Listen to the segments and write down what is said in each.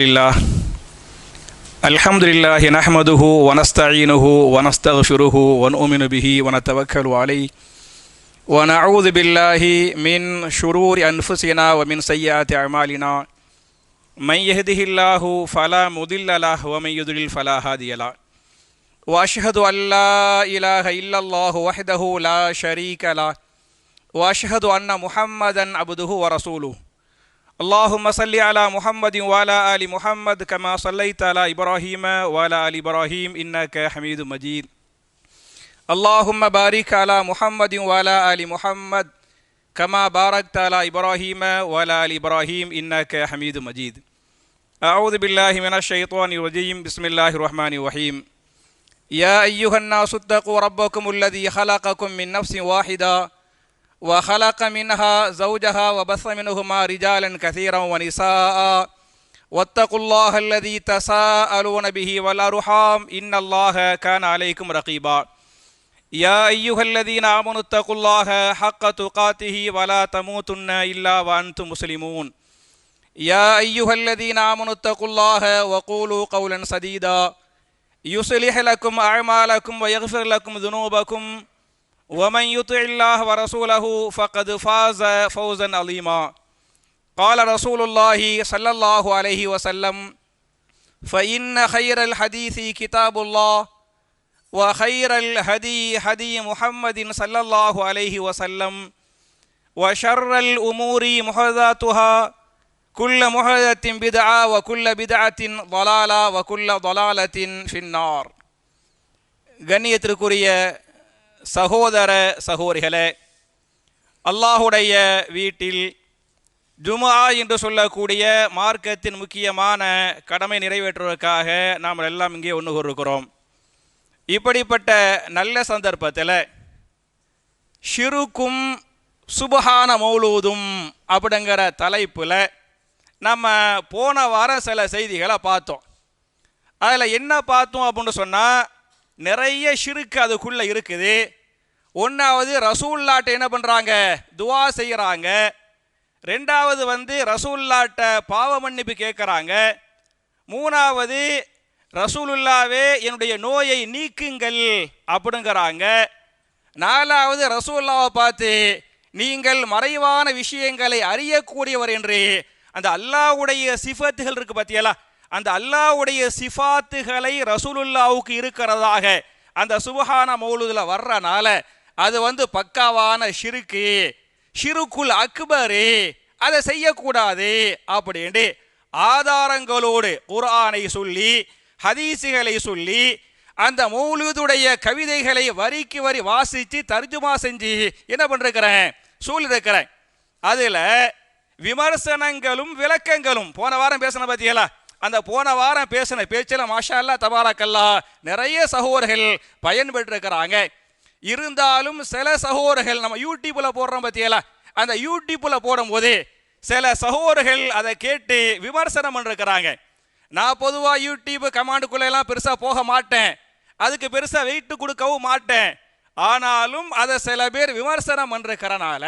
لله الحمد لله نحمده ونستعينه ونستغفره ونؤمن به ونتوكل عليه ونعوذ بالله من شرور أنفسنا ومن سيئات أعمالنا من يهده الله فلا مضل له ومن يضلل فلا هادي له وأشهد أن لا إله إلا الله وحده لا شريك له وأشهد أن محمدا عبده ورسوله اللهم صل على محمد وعلى آل محمد كما صليت على إبراهيم وعلى آل إبراهيم إنك حميد مجيد اللهم بارك على محمد وعلى آل محمد كما باركت على إبراهيم وعلى آل إبراهيم إنك حميد مجيد أعوذ بالله من الشيطان الرجيم بسم الله الرحمن الرحيم يا أيها الناس اتقوا ربكم الذي خلقكم من نفس واحدة وخلق منها زوجها وبث منهما رجالا كثيرا ونساء واتقوا الله الذي تساءلون به والأرحام إن الله كان عليكم رقيبا يا أيها الذين آمنوا اتقوا الله حق تقاته ولا تموتن إلا وأنتم مسلمون يا أيها الذين آمنوا اتقوا الله وقولوا قولا سديدا يصلح لكم أعمالكم ويغفر لكم ذنوبكم ومن يطع الله ورسوله فقد فاز فوزا عظيما قال رسول الله صلى الله عليه وسلم فإن خير الحديث كتاب الله وخير الهدي هدي محمد صلى الله عليه وسلم وشر الأمور محدثاتها كل محدثة بدعة وكل بدعة ضلالة وكل ضلالة في النار. கண்ணியத்திற்குரிய சகோதர சகோதரிகளே, அல்லாஹுடைய வீட்டில் ஜும்ஆ என்று சொல்லக்கூடிய மார்க்கத்தின் முக்கியமான கடமை நிறைவேற்றுவதற்காக நாம் எல்லாம் இங்கே ஒன்று கூறுகிறோம். இப்படிப்பட்ட நல்ல சந்தர்ப்பத்தில் ஷிருக்கும் சுபஹான மௌலூதும் அப்படிங்கிற தலைப்பில் நம்ம போன வாரம் சில செய்திகளை பார்த்தோம். அதில் என்ன பார்த்தோம் அப்படின்னு சொன்னால், நிறைய ஷிருக்கு அதுக்குள்ளே இருக்குது. ஒன்றாவது ரசூல்லாட்ட என்ன பண்ணுறாங்க, துவா செய்கிறாங்க. ரெண்டாவது ரசூல்லாட்ட பாவ மன்னிப்பு கேட்குறாங்க. மூணாவது ரசூலுல்லாவே என்னுடைய நோயை நீக்குங்கள் அப்படிங்கிறாங்க. நாலாவது ரசூல்லாவை பார்த்து நீங்கள் மறைவான விஷயங்களை அறியக்கூடியவர் என்று அந்த அல்லாஹ்வுடைய சிஃபத்துகள் இருக்கு பார்த்தியலா, அந்த அல்லாஹ்வுடைய சிஃபாத்துகளை ரசூலுல்லாவுக்கு இருக்கிறதாக அந்த சுபஹான மௌலூதுல வர்றனால அது பக்காவான ஷிருக்கு, ஷிருக்குல் அக்பரு, அதை செய்யக்கூடாது அப்படின்ட்டு ஆதாரங்களோடு குர்ஆனை சொல்லி ஹதீஸுகளை சொல்லி அந்த மௌலூதுடைய கவிதைகளை வரிக்கு வரி வாசித்து தர்ஜுமா செஞ்சு என்ன பண்ணிருக்கிறேன் சொல்லிருக்கிறேன். அதில் விமர்சனங்களும் விளக்கங்களும் போன வாரம் பேசின பார்த்தீங்களா, அந்த போன வாரம் பேசின பேச்சில் மாஷா அல்லாஹ் தபாரக்கல்லா நிறைய சகோதரர்கள் பயன்பெற்றிருக்கிறாங்க. இருந்தாலும் சில சகோதரர்கள் நம்ம யூடியூப்பில் போடுறோம் பார்த்தீங்களா, அந்த யூடியூப்பில் போடும்போது சில சகோதரர்கள் அதை கேட்டு விமர்சனம் பண்ணிருக்கிறாங்க. நான் பொதுவாக யூடியூப் கமாண்டுக்குள்ளெல்லாம் பெருசாக போக மாட்டேன், அதுக்கு பெருசாக வெயிட்டு கொடுக்கவும் மாட்டேன். ஆனாலும் அதை சில பேர் விமர்சனம் பண்ணிருக்கிறனால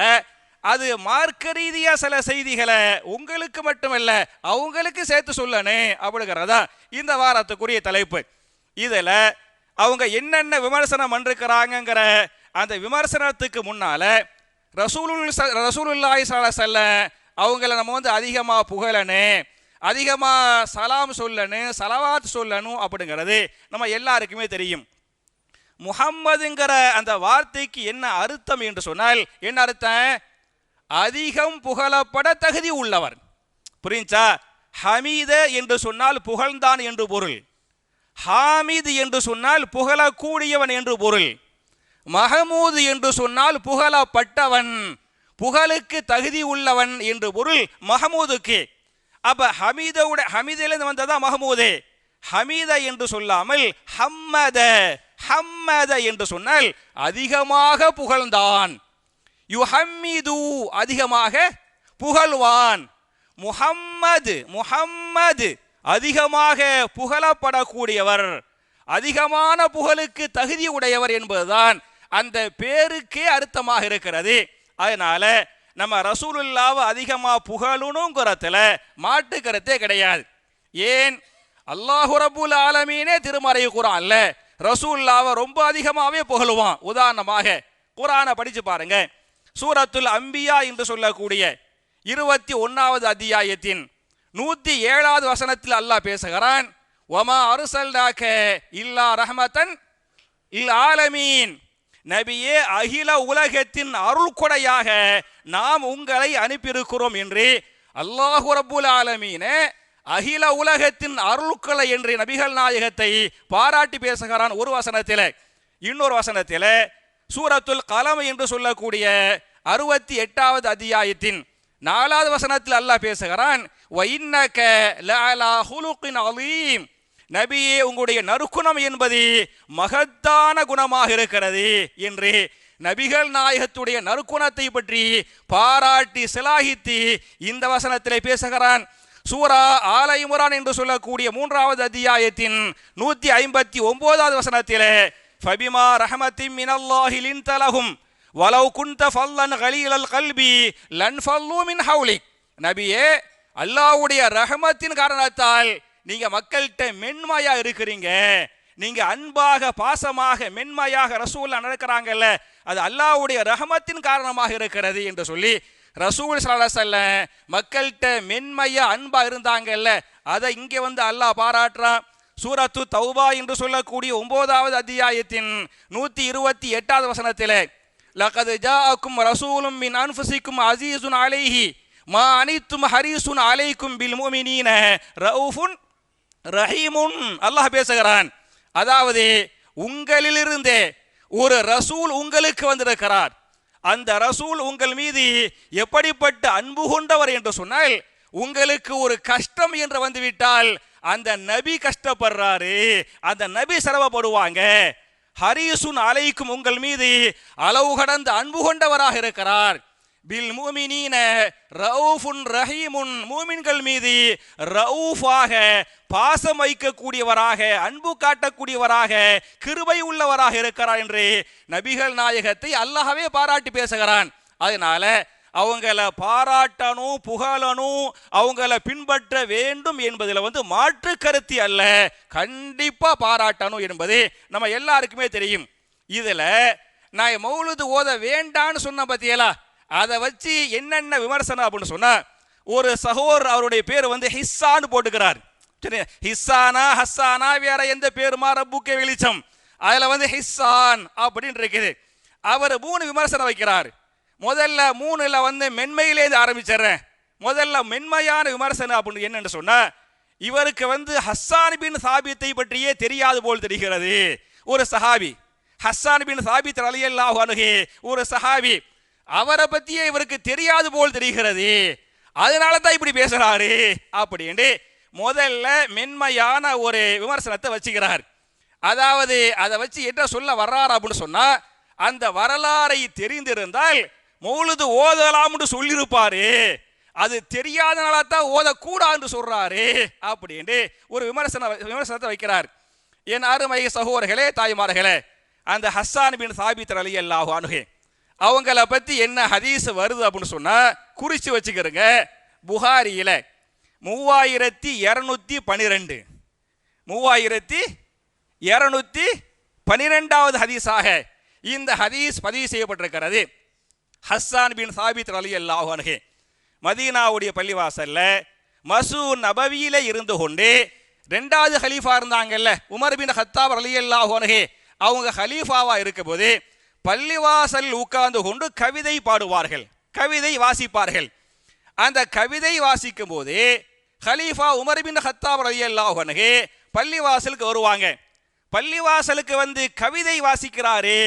அது மார்க்க ரீதியாக சில செய்திகளை உங்களுக்கு மட்டுமல்ல அவங்களுக்கு சேர்த்து சொல்லணும் அப்படிங்கிறதா இந்த வாரத்துக்குரிய தலைப்பு. இதில் அவங்க என்னென்ன விமர்சனம் பண்ணிருக்கிறாங்கிற அந்த விமர்சனத்துக்கு முன்னால் ரசூலுல்லாஹி ஸல்லல்லாஹு அலைஹி வஸல்லம் அவங்கள நம்ம அதிகமாக புகழணும், அதிகமாக சலாம் சொல்லணும், சலவாத் சொல்லணும் அப்படிங்கிறது நம்ம எல்லாருக்குமே தெரியும். முஹம்மதுங்கிற அந்த வார்த்தைக்கு என்ன அர்த்தம் என்று சொன்னால், என்ன அர்த்தம், அதிகம் புகழப்பட தகுதி உள்ளவர். புரிஞ்சா? ஹமீத என்று சொன்னால் புகழ்ந்தான் என்று பொருள், ஹாமித் என்று சொன்னால் புகழக்கூடியவன் என்று பொருள், மஹமூது என்று சொன்னால் புகழப்பட்டவன், புகழுக்கு தகுதி உள்ளவன் என்று பொருள் மஹமூதுக்கு. அப்ப ஹமீதிலிருந்து வந்ததா மஹமூது. ஹமீத என்று சொல்லாமல் ஹம்மத என்று சொன்னால் அதிகமாக புகழ்ந்தான். யுஹம்மிது அதிகமாக புகழ்வான். முஹம்மது அதிகமாக புகழப்படக்கூடியவர், அதிகமான புகழுக்கு தகுதி உடையவர் என்பதுதான் அந்த பேருக்கே அர்த்தமாக இருக்கிறது. அதனால நம்ம ரசூலுல்லாவை அதிகமாக புகழணுங்கிறதுல மாட்டு கருத்தே கிடையாது. ஏன் அல்லாஹு ரப்புல் ஆலமீனே திருமறை குர்ஆன்ல ரசூலுல்லாஹ்வை ரொம்ப அதிகமாகவே புகழுவான். உதாரணமாக குர்ஆனை படிச்சு பாருங்க. சூரத்துல் அம்பியா என்று சொல்லக்கூடிய 21வது அத்தியாயத்தின் 107வது வசனத்தில் அல்லாஹ் பேசுகிறான், வமா அர்சல்னாக இல்லா ரஹ்மத்தன் லில் ஆலமீன், நபியே அகில உலகத்தின் அருள் கொடையாக நாம் உங்களை அனுப்பியிருக்கிறோம் என்று அல்லாஹு ரப்புல் ஆலமீனே அகில உலகத்தின் அருள்கொடை என்று நபிகள் நாயகத்தை பாராட்டி பேசுகிறான் ஒரு வசனத்தில். இன்னொரு வசனத்தில் சூரத்துல் கலம் என்று சொல்லக்கூடிய 68வது அத்தியாயத்தின் 4வது வசனத்தில் அல்லாஹ் பேசுகிறான், வஇன்னக லஅலா ஹுலுகின் அலீம், நபியே உங்களுடைய நற்குணம் என்பது மகத்தான குணமாக இருக்கிறது என்று நபிகள் நாயகத்துடைய நற்குணத்தை பற்றி பாராட்டி சிலாகித்து இந்த வசனத்திலே பேசுகிறான். சூரா ஆல இம்ரான் என்று சொல்லக்கூடிய 3வது அத்தியாயத்தின் 159வது வசனத்திலே ஃபபிமா ரஹமத்தின் மினல்லாஹி லின்த லஹும் வலவ் குன்த ஃபல்லன் கலீலல் கல்பி லன்ஃபல்லு மின் ஹவுலிக், நபியே அல்லாஹ்வுடைய ரஹமத்தின் காரணத்தால் நீங்க மக்கள்கிட்ட மென்மையா இருக்கிறீங்க, நீங்க அன்பாக பாசமாக மென்மையாக ரசூல் நடக்கிறாங்கல்ல, அது அல்லாஹ்வுடைய ரஹமத்தின் காரணமாக இருக்கிறது என்று சொல்லி ரசூல் ஸல்லல்லாஹு அலைஹி வஸல்லம் மக்கள்கிட்ட மென்மையா அன்பா இருந்தாங்கல்ல, அதை இங்கே வந்து அல்லாஹ் பாராட்டுறான். சூரத்து தௌபா என்று சொல்லக்கூடிய 9வது அத்தியாயத்தின் 128வது வசனத்திலே லகத் ஜாஅக்கும் ரசூலும் மின் அன்ஃபுசிக்கும் அஸீஸுன் அலைஹி மா அனித்தும் ஹரீஸுன் அலைக்கும் பில் முஃமினீன ரவுஃபுன் ரஹீமுன், அல்லாஹ் பேசுகிறான். அதாவது உங்களிலிருந்தே ஒரு ரசூல் உங்களுக்கு வந்திருக்கிறார், அந்த ரசூல் உங்கள் மீது எப்படிப்பட்ட அன்பு கொண்டவர் என்று சொன்னால், உங்களுக்கு ஒரு கஷ்டம் என்று வந்துவிட்டால் அந்த நபி கஷ்டப்படுறாரு, அந்த நபி சிரமப்படுவாங்க. ஹரீசுன் அலைக்கும் உங்கள் மீது அளவு கடந்த அன்பு கொண்டவராக இருக்கிறார். பில் முஃமினீன ரவுஃபுன் ரஹீமுன், மூமின்கள் மீது ரவுஃபாக பாசம் வைக்கக்கூடியவராக அன்பு காட்டக்கூடியவராக கிருபை உள்ளவராக இருக்கிறார் என்று நபிகள் நாயகத்தை அல்லாஹ்வே பாராட்டி பேசுகிறான். அதனால அவங்கள பாராட்டணும் புகழணும் அவங்கள பின்பற்ற வேண்டும் என்பதில் மாற்று கருத்து அல்ல, கண்டிப்பா பாராட்டணும் என்பது நம்ம எல்லாருக்குமே தெரியும். இதுல நான் மௌலுது ஓத வேண்டான்னு சொன்ன பத்தியலா, அதை வச்சு என்னென்ன விமர்சனம் அப்படின்னு சொன்னா, ஒரு சகோர் அவருடைய பேர் ஹிஸ்ஸான்னு போட்டுக்கிறார். சரி, ஹிஸ்ஸானா ஹஸ்ஸானா வேற எந்த பேருமா ரப்புக்கே வெளிச்சம், அதுல ஹிஸ்ஸான் அப்படின்னு இருக்குது. அவர் 3 விமர்சனம் வைக்கிறார். முதல்ல 3ல மென்மையிலேருந்து ஆரம்பிச்சிடுறேன். முதல்ல மென்மையான விமர்சனம் அப்படின்னு என்னன்னு சொன்னா, இவருக்கு ஹஸ்ஸான் பின் சாபித்தை பற்றியே தெரியாது போல் தெரிகிறது. ஒரு சஹாபி ஹஸ்ஸான் பின் சாபித் ரலியல்லாஹு அன்ஹு ஒரு சஹாபி, அவரை பத்தியே இவருக்கு தெரியாது போல் தெரிகிறது, அதனால தான் இப்படி பேசுறாரு அப்படின்னு முதல்ல மென்மையான ஒரு விமர்சனத்தை வச்சுக்கிறார். அதாவது அதை வச்சு என்ன சொல்ல வர்றாரு அப்படின்னு சொன்னா, அந்த வரலாறை தெரிந்திருந்தால் மௌலுது ஓதலாம்னு சொல்லியிருப்பாரு, அது தெரியாதனால தான் ஓதக்கூடாதுன்னு சொல்றாரு அப்படின்னு ஒரு விமர்சனத்தை வைக்கிறார். என் அருமை சகோதரர்களே தாய்மார்களே, அந்த ஹஸ்ஸான் பின் சாபித் ரலியல்லாஹு அன்ஹு அவங்கள பத்தி என்ன ஹதீஸ் வருது அப்படின்னு சொன்னா குறிச்சு வச்சுக்கிறங்க. புகாரியில 3212 3212வது ஹதீஸாக இந்த ஹதீஸ் பதிவு செய்யப்பட்டிருக்கிறது. ஹஸ்ஸான் பின் சாபித் ரலியல்லாஹு அன்ஹு மதீனாவுடைய பள்ளிவாசல்ல மஸ்ஜிது நபவியில இருந்து கொண்டு 2வது ஹலீஃபா இருந்தாங்கல்ல உமர் பின் கத்தாப் ரலியல்லாஹு அன்ஹு, அவங்க ஹலீஃபாவா இருக்கும்போது பள்ளிவாசல் உட்கார்ந்து கொண்டு கவிதை பாடுவார்கள், கவிதை வாசிப்பார்கள். அந்த கவிதை வாசிக்கும் போது ஹலீஃபா உமர் பின் கத்தாப் ரலியல்லாஹு அன்ஹு பள்ளிவாசலுக்கு வருவாங்க. பள்ளிவாசலுக்கு கவிதை வாசிக்கிறாரு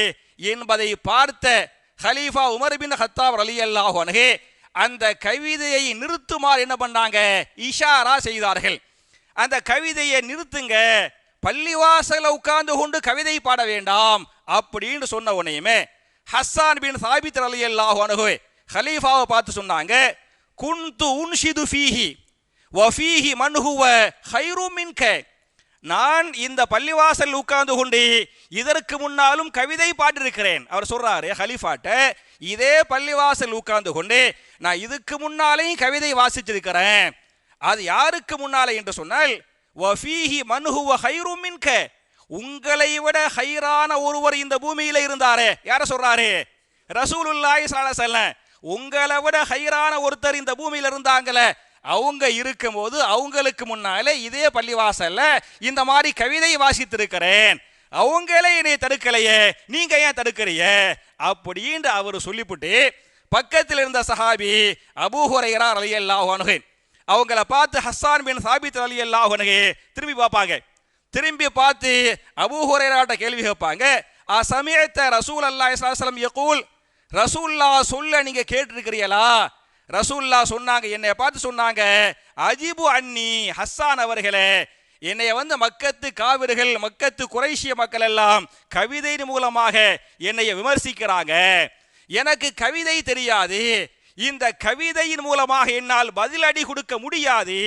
என்பதை பார்த்த ஹலீஃபா உமர் பின் கத்தாப் ரலியல்லாஹு அன்ஹு அந்த கவிதையை நிறுத்துமாறு என்ன பண்ணாங்க, இஷாரா செய்தார்கள். அந்த கவிதையை நிறுத்துங்க, பள்ளிவாசல உட்கார்ந்து கொண்டு கவிதை பாட வேண்டாம் அப்படின்னு சொன்ன உடனேயுமே ஹஸ்ஸான் பின் சாபித் ரலியல்லாஹு அன்ஹு ஹலீஃபாவை பார்த்து சொன்னாங்க, குன்து உன்ஷிது ஃபீஹி வஃபீஹி மன் ஹுவ கைரு மின்க, நான் இந்த பள்ளிவாசல் உட்கார்ந்து கொண்டு இதற்கு முன்னாலும் கவிதை பாடிருக்கிறேன். அவர் சொல்றாரு ஹலீஃபாட்ட, இதே பள்ளிவாசல் உட்கார்ந்து கொண்டு நான் இதுக்கு முன்னாலேயும் கவிதை வாசிச்சிருக்கிறேன், அது யாருக்கு முன்னாலே என்று சொன்னால் வஃபீஹி மன் ஹுவ கைரும் மின்க, உங்களை விட ஹைரான ஒருவர் இந்த பூமியில இருந்தாரே. யார சொல்றாரு? ரசூலுல்லாஹி ஸல்லல்லாஹு அலைஹி வஸல்லம். உங்களை விட ஹைரான ஒருத்தர் இந்த பூமியில இருந்தாங்களே, அவங்க இருக்கும்போது அவங்களுக்கு முன்னாலே இதே பள்ளிவாசல்ல இந்த மாதிரி கவிதை வாசித்திருக்கிறேன், அவங்களே என்னை தடுக்கலையே, நீங்க ஏன் தடுக்கிறீங்க அப்படின்னு அவர் சொல்லிவிட்டு பக்கத்தில் இருந்த சஹாபி அபூ ஹுரைரா ரலியல்லாஹு அன்ஹு அவங்கள பார்த்து ஹஸ்ஸான் பின் சாபித் ரலியல்லாஹு அன்ஹு திரும்பி பார்ப்பாங்க. திரும்பி பார்த்து அபூ ஹுரைராட்ட கேள்வி கேட்பாங்க, அஸமிஅத ரசூலல்லாஹி ஸல்லல்லாஹு அலைஹி வஸல்லம் யகூல், ரசூலுல்லாஹ் சொல்ல நீங்க கேட்டிருக்கிறீங்களா? ரசூலுல்லாஹ் சொன்னாங்க, என்னை பார்த்து சொன்னாங்க, அஜிபு அன்னி, ஹஸ்ஸான் அவர்களே, என்னைய மக்கத்து காவிர்கள், மக்கத்து குறைஷிய மக்கள் எல்லாம் கவிதையின் மூலமாக என்னைய விமர்சிக்கிறாங்க, எனக்கு கவிதை தெரியாது, இந்த கவிதையின் மூலமாக என்னால் பதிலடி கொடுக்க முடியாது,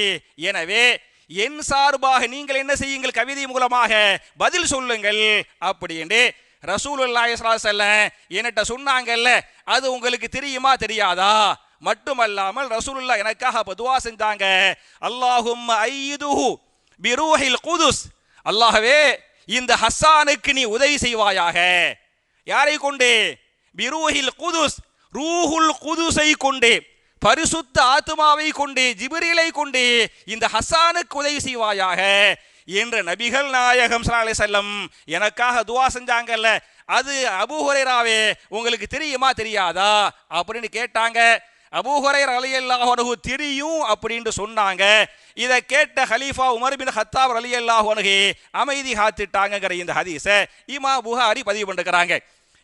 எனவே என் சார்பாக நீங்கள் என்ன செய்யுங்கள், கவிதை மூலமாக பதில் சொல்லுங்கள் அப்படின்னு ரசூலுல்லாஹி ஸல்லல்லாஹு அலைஹி வஸல்லம் என்கிட்ட சொன்னாங்கல்ல, அது உங்களுக்கு தெரியுமா தெரியாதா? மட்டுமல்லாமல் ரசூலுல்லாஹ் எனக்காக துஆ செஞ்சாங்க, அல்லாஹும்ம ஐயிதுஹு பிரூஹில் குதுஸ், அல்லாஹ்வே இந்த ஹஸ்ஸானுக்கு நீ உதவி செய்வாயாக. யாரை கொண்டு? பிரூஹில் குதுஸ், ரூஹுல் குதுஸை கொண்டு, பரிசுத்த ஆத்மாவை கொண்டு, ஜிப்ரீலை கொண்டு இந்த ஹஸ்ஸானுக்கு உதவி செய்வாயாக என்று நபிகள் நாயகம் ஸல்லல்லாஹு அலைஹி வஸல்லம் எனக்காக துஆ செஞ்சாங்கல்ல, அது அபூ ஹுரைராவே உங்களுக்கு தெரியுமா தெரியாதா அப்படின்னு கேட்டாங்க. அபூ ஹுரைரா ரலியல்லாஹு அன்ஹு தெரியும் அப்படின்னு சொன்னாங்க. இதை கேட்ட ஹலீஃபா உமர் பின் ஹத்தாப் ரலியல்லாஹு அன்ஹு அமைதி காத்துட்டாங்கங்கிற இந்த ஹதீஸை இமாம் புகாரி பதிவு பண்ணிருக்கிறாங்க.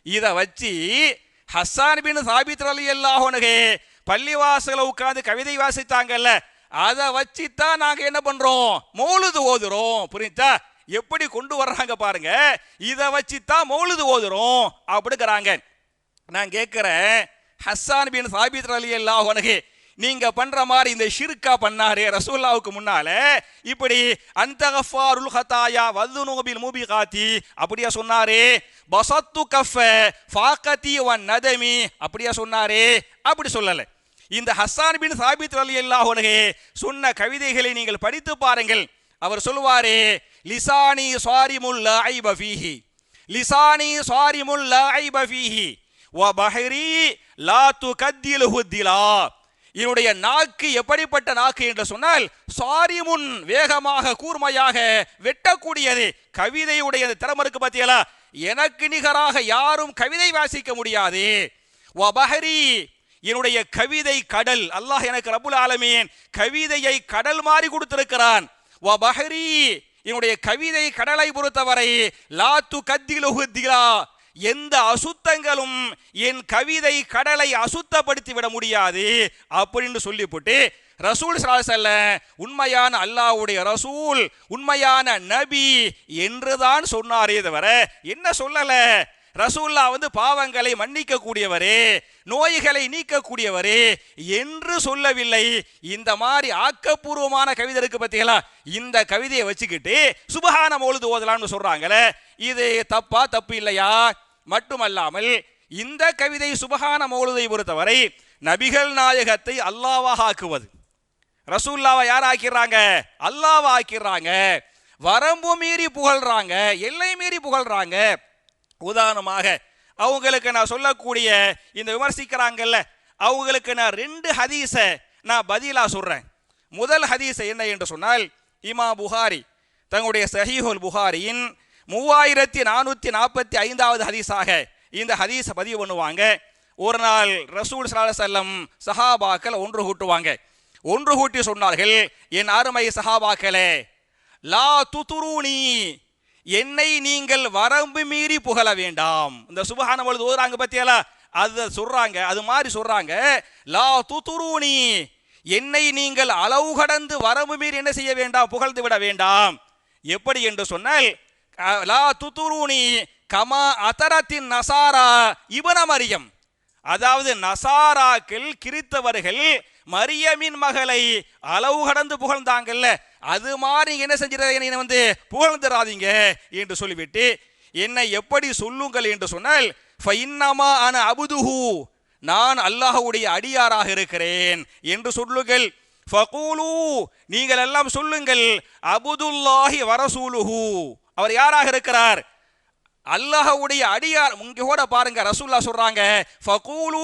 இதை வச்சு ஹஸ்ஸான் பின் சாபித் ரலியல்லாஹு அன்ஹு பள்ளிவாசல உட்கார்ந்து கவிதை வாசித்தாங்கல்ல, அதை வச்சுதான் நாங்க என்ன பண்றோம், மௌலிது ஓதுறோம். புரியுதா? எப்படி கொண்டு வர்றாங்க பாருங்க, இதை வச்சுதான் மௌலிது ஓதுறோம் அப்படிங்கிறாங்க. நான் கேட்கிறேன், ஹஸ்ஸான் பின் சாபித் ரலியல்லாஹு அன்ஹு நீங்க பண்ற மாதிரி இந்த ஷிர்கா பண்ணாரு ரசூலுல்லாஹ்வுக்கு முன்னால, இப்படி அன்தகஃபாருல் ஹதாயா வதுனூபில் மூபிகாத்தி அப்படியே சொன்னாரு, பஸத்து கஃப ஃபாகதி வ நதமி அப்படியே சொன்னாரு? அப்படி சொல்லல. இந்த ஹஸ்ஸான் பின் சாபித் ரலியல்லாஹு அன்ஹு சொன்ன கவிதைகளை நீங்கள் படித்து பாருங்கள். அவர் சொல்லுவாரு, லிசானி ஸாரிமுல் லா ஐப ஃபீஹி, லிசானி ஸாரிமுல் லா ஐப ஃபீஹி வ பஹரி லா துகத்திலுஹு திலா, என்னுடைய நாக்கு எப்படிப்பட்ட நாக்கு என்று சொன்னால், சாரிமுன் வேகமாக கூர்மையாக வெட்டக்கூடியது. கவிதையுடைய திறமை இருக்கு பார்த்தீங்களா, எனக்கு நிகராக யாரும் கவிதை வாசிக்க முடியாது. வ பஹரி, என்னுடைய கவிதை கடல், அல்லாஹ் எனக்கு ரப்புல் ஆலமீன் கவிதையை கடல் மாறி கொடுத்திருக்கிறான். வ பஹரி, என்னுடைய கவிதை கடலை பொறுத்தவரை லா துகத்திலுஹு திலா, எந்த அசுத்தங்களும் என் கவிதை கடலை அசுத்தப்படுத்தி விட முடியாது அப்படின்னு சொல்லிவிட்டு ரசூல் ஸல்லல்லாஹு அலைஹி வஸல்லம் உண்மையான அல்லாஹ்வுடைய ரசூல், உண்மையான நபி என்றுதான் சொன்னாரே தவிர என்ன சொல்லல. ரசூலுல்லாஹ் பாவங்களை மன்னிக்க கூடியவரே, நோய்களை நீக்கக்கூடியவரே என்று சொல்லவில்லை. இந்த மாதிரி ஆக்கப்பூர்வமான கவிதை இருக்கு பார்த்தீங்களா, இந்த கவிதையை வச்சுக்கிட்டு சுபஹான மௌலிது ஓதலாம்னு சொல்றாங்களே, இது தப்பா? தப்பு இல்லையா? மட்டுமல்லாமல் இந்த கவிதை சுபஹான மௌலிதை பொறுத்தவரை நபிகள் நாயகத்தை அல்லாஹ்வாக ஆக்குவது. ரசூலுல்லாஹ்வை யார் ஆக்கிறாங்க? அல்லாஹ்வை ஆக்கிறாங்க. வரம்பு மீறி புகழ்றாங்க, எல்லை மீறி புகழ்றாங்க. உதாரணமாக அவங்களுக்கு நான் சொல்லக்கூடிய இந்த விமர்சிக்கிறாங்கல்ல, அவங்களுக்கு நான் 2 ஹதீஸை நான் பதிலா சொல்றேன். முதல் ஹதீஸ் என்ன என்று சொன்னால், இமாம் புகாரி தங்களுடைய சஹீஹுல் புகாரியின் 3445வது ஹதீஸாக இந்த ஹதீஸை பதிவு பண்ணுவாங்க. ஒரு நாள் ரசூல் ஸல்லல்லாஹு அலைஹி வஸல்லம் சஹாபாக்கள் ஒன்று கூட்டுவாங்க. ஒன்று கூட்டி சொன்னார்கள், என் அருமை சஹாபாக்களே, லா துதுரூனி, என்னை நீங்கள் வரம்பு மீறி புகழ வேண்டாம். இந்த சுபஹான மௌலிது ஓதுறாங்க பத்தியலா, அது சொல்றாங்க, அது மாதிரி சொல்றாங்க, லா துதுரூனி, என்னை நீங்கள் அளவு கடந்து வரம்பு மீறி என்ன செய்ய வேண்டாம், புகழ்ந்து விட வேண்டாம். எப்படி என்று சொன்னால், லா துதுரூனி கமா அதரத்தின் நசாரா இப்ன மரியம், அதாவது நசாராக்கள் கிறித்தவர்கள் மரியமின் மகளை அளவு கடந்து புகழ்ந்தாங்கல்ல, அது மாதிரி என்ன செஞ்சிட புகழ்ந்துடாதீங்க என்று சொல்லிவிட்டு, என்னை எப்படி சொல்லுங்கள் என்று சொன்னால், ஃபஇன்னமா அன அபுதுஹு, நான் அல்லாஹ்வுடைய அடியாராக இருக்கிறேன் என்று சொல்லுங்கள். ஃபகூலு நீங்கள் எல்லாம் சொல்லுங்கள், அபுதுல்லாஹி வரசூலுஹு அவர் யாராக இருக்கிறார்? அல்லாஹ்வுடைய அடியார். இங்க கூட பாருங்க, ரசூலுல்லாஹ் சொல்றாங்க ஃபகூலு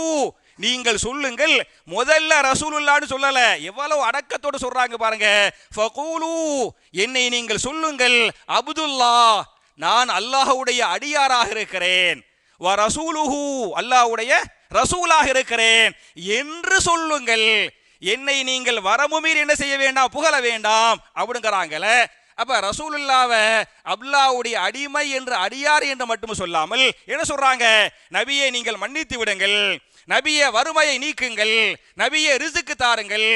நீங்கள் சொல்லுங்கள். முதல்ல ரசூலுல்லாஹ்னு சொல்லல, எவ்வளவு அடக்கத்தோடு சொல்றாங்க பாருங்க. ஃபகூலு என்னை நீங்கள் சொல்லுங்கள், அப்துல்லாஹ் நான் அல்லாஹ்வுடைய அடியாராக இருக்கிறேன், வ ரசூலுஹு அல்லாஹ்வுடைய ரசூலாக இருக்கிறேன் என்று சொல்லுங்கள். என்னை நீங்கள் வரமுமீறி என்ன செய்ய வேண்டாம், புகழ வேண்டாம் அப்படிங்கிறாங்களே. அப்ப ரசூலுல்லாவை அல்லாஹ்வுடைய அடிமை என்று, அடியார் என்று மட்டும் சொல்லாமல் என்ன சொல்றாங்க, நபியை நீங்கள் மன்னித்து விடுங்கள், நபியே வறுமையை நீக்குங்கள், நபியே ரிஸ்க் தாருங்கள்,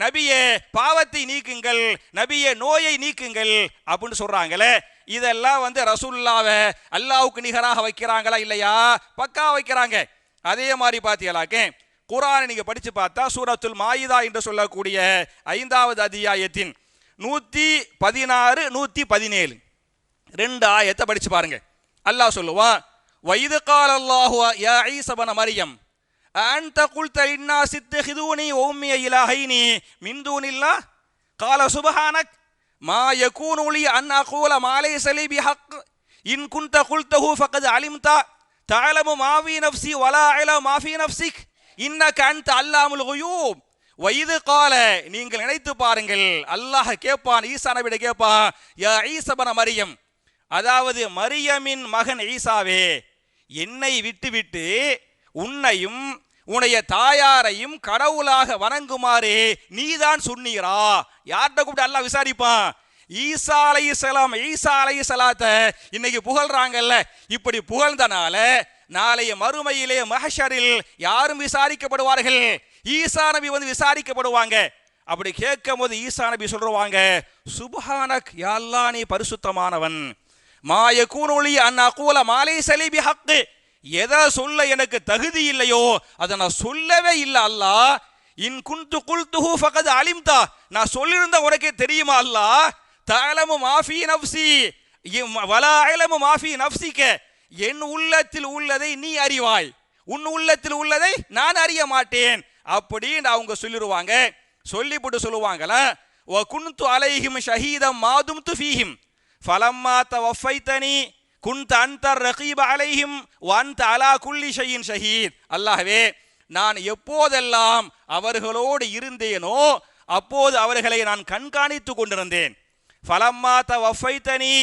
நபியே பாவத்தை நீக்குங்கள், நபியே நோயை நீக்குங்கள் அப்படின்னு சொல்றாங்களே. இதெல்லாம் ரசூலுல்லாவை அல்லாஹ்வுக்கு நிகராக வைக்கிறாங்களா இல்லையா? பக்கா வைக்கிறாங்க. அதே மாதிரி பார்த்தீங்களாக்க குர்ஆனை நீங்க படிச்சு பார்த்தா சூரத்துல் மாயிதா என்று சொல்லக்கூடிய 5வது அத்தியாயத்தின் 116 117 ரெண்டு ஆயத்தை படிச்சு பாருங்க. அல்லாஹ் சொல்லுவான், வைது கால அல்லாஹு யா ஈஸா இப்ன மரியம் அன்த குல்த லின்னாஸ் இத்தகிதுனி வ உம்மி இலாஹைனி மின் தூனில்லாஹ் கால சுப்ஹானக் மா யகூனு லி அன் அகூல மா லைஸ லி பிஹக் இன் குன்த குல்தஹு ஃபகத் அலிம்த தஅலமு மா ஃபீ நஃப்ஸி வலா அலமு மா ஃபீ நஃப்ஸிக் இன்னக அன்த அல்லாமுல் குயூப். வைது கால நீங்கள் நினைத்து பாருங்கள், அல்லாஹ் கேட்பான், ஈசா நபியிடம் கேட்பான், யா ஈஸா இப்ன மரியம் அதாவது மரியமின் மகன் ஈசாவே, என்னை விட்டுவிட்டு உன்னையும் உன்னுடைய தாயாரையும் கடவுளாக வணங்குமாறு நீதான் சொன்னீரா? யார்கிட்ட கூப்பிட்டு அல்லாஹ் விசாரிப்பான்? ஈசா அலைஹிஸ்ஸலாம், ஈசா அலைஹிஸ்ஸலாத்தை இன்னைக்கு புகழ்றாங்கல்ல. இப்படி புகழ்ந்தனால நாளைய மறுமையிலே மஹ்ஷரில் யாரும் விசாரிக்கப்படுவார்கள்? ஈசா நபி விசாரிக்கப்படுவாங்க. அப்படி கேட்கும் போது ஈசா நபி சொல்றாங்க, சுப்ஹானக் யா அல்லாஹ் நீ பரிசுத்தமானவன், மா யகூனு லி அன் அகூல மா லைஸ லி பிஹக் எதை சொல்ல எனக்கு தகுதி இல்லையோ அதை நான் சொல்லவே இல்லை அல்லாஹ். இன் குன்து குல்துஹு ஃபகத் அலிம்தா நான் சொல்லியிருந்த உனக்கே தெரியுமா அல்லாஹ். தஅலமு மா ஃபீ நஃப்ஸி வலா அலமு மா ஃபீ நஃப்ஸிக என் உள்ளத்தில் உள்ளதை நீ அறிவாய், உன் உள்ளத்தில் உள்ளதை நான் அறிய மாட்டேன் அப்படின்னு அவங்க சொல்லிடுவாங்க. சொல்லிவிட்டு சொல்லுவாங்களா, வ குன்து அலைஹிம் ஷஹீதம் மா தும்து ஃபீஹிம் ஃபலம்மா தவஃபைதனி குன்த அன்த ரகீப அலைஹிம் வ அன்த அலா குல்லி ஷைஇன் ஷஹீத். அல்லாஹ்வே நான் எப்போதெல்லாம் அவர்களோடு இருந்தேனோ அப்போது அவர்களை நான் கண்காணித்து கொண்டிருந்தேன். ஃபலம்மா தவஃபைதனி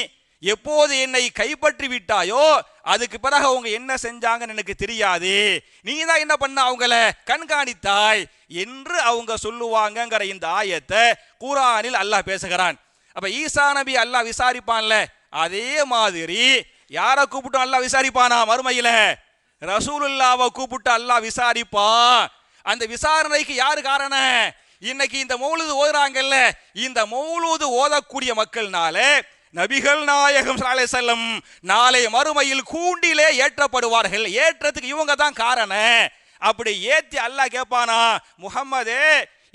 எப்போது என்னை கைப்பற்றி விட்டாயோ அதுக்கு பிறகு அவங்க என்ன செஞ்சாங்கன்னு எனக்கு தெரியாது, நீ தான் என்ன பண்ண அவங்கள கண்காணித்தாய் என்று அவங்க சொல்லுவாங்கங்கிற இந்த ஆயத்தை குர்ஆனில் அல்லாஹ் பேசுகிறான். அப்ப ஈசா நபி அல்லாஹ் விசாரிப்பான்ல, அதே மாதிரி யாரை கூப்பிட்டு அல்லாஹ் விசாரிப்பானா மறுமையில? ரசூலுல்லாவை கூப்பிட்டு அல்லாஹ் விசாரிப்பான். அந்த விசாரணைக்கு யாரு காரணம்? இன்னைக்கு இந்த மௌலூது ஓதுறாங்கல்ல, இந்த மௌலூது ஓதக்கூடிய மக்கள்னால நபிகள் நாயகம் ஸல்லல்லாஹு அலைஹி வஸல்லம் நாளை மறுமையில் கூண்டிலே ஏற்றப்படுவார்கள். ஏற்றத்துக்கு இவங்க தான் காரணம். அப்படி ஏத்தி அல்லாஹ் கேட்பானா, முஹம்மதே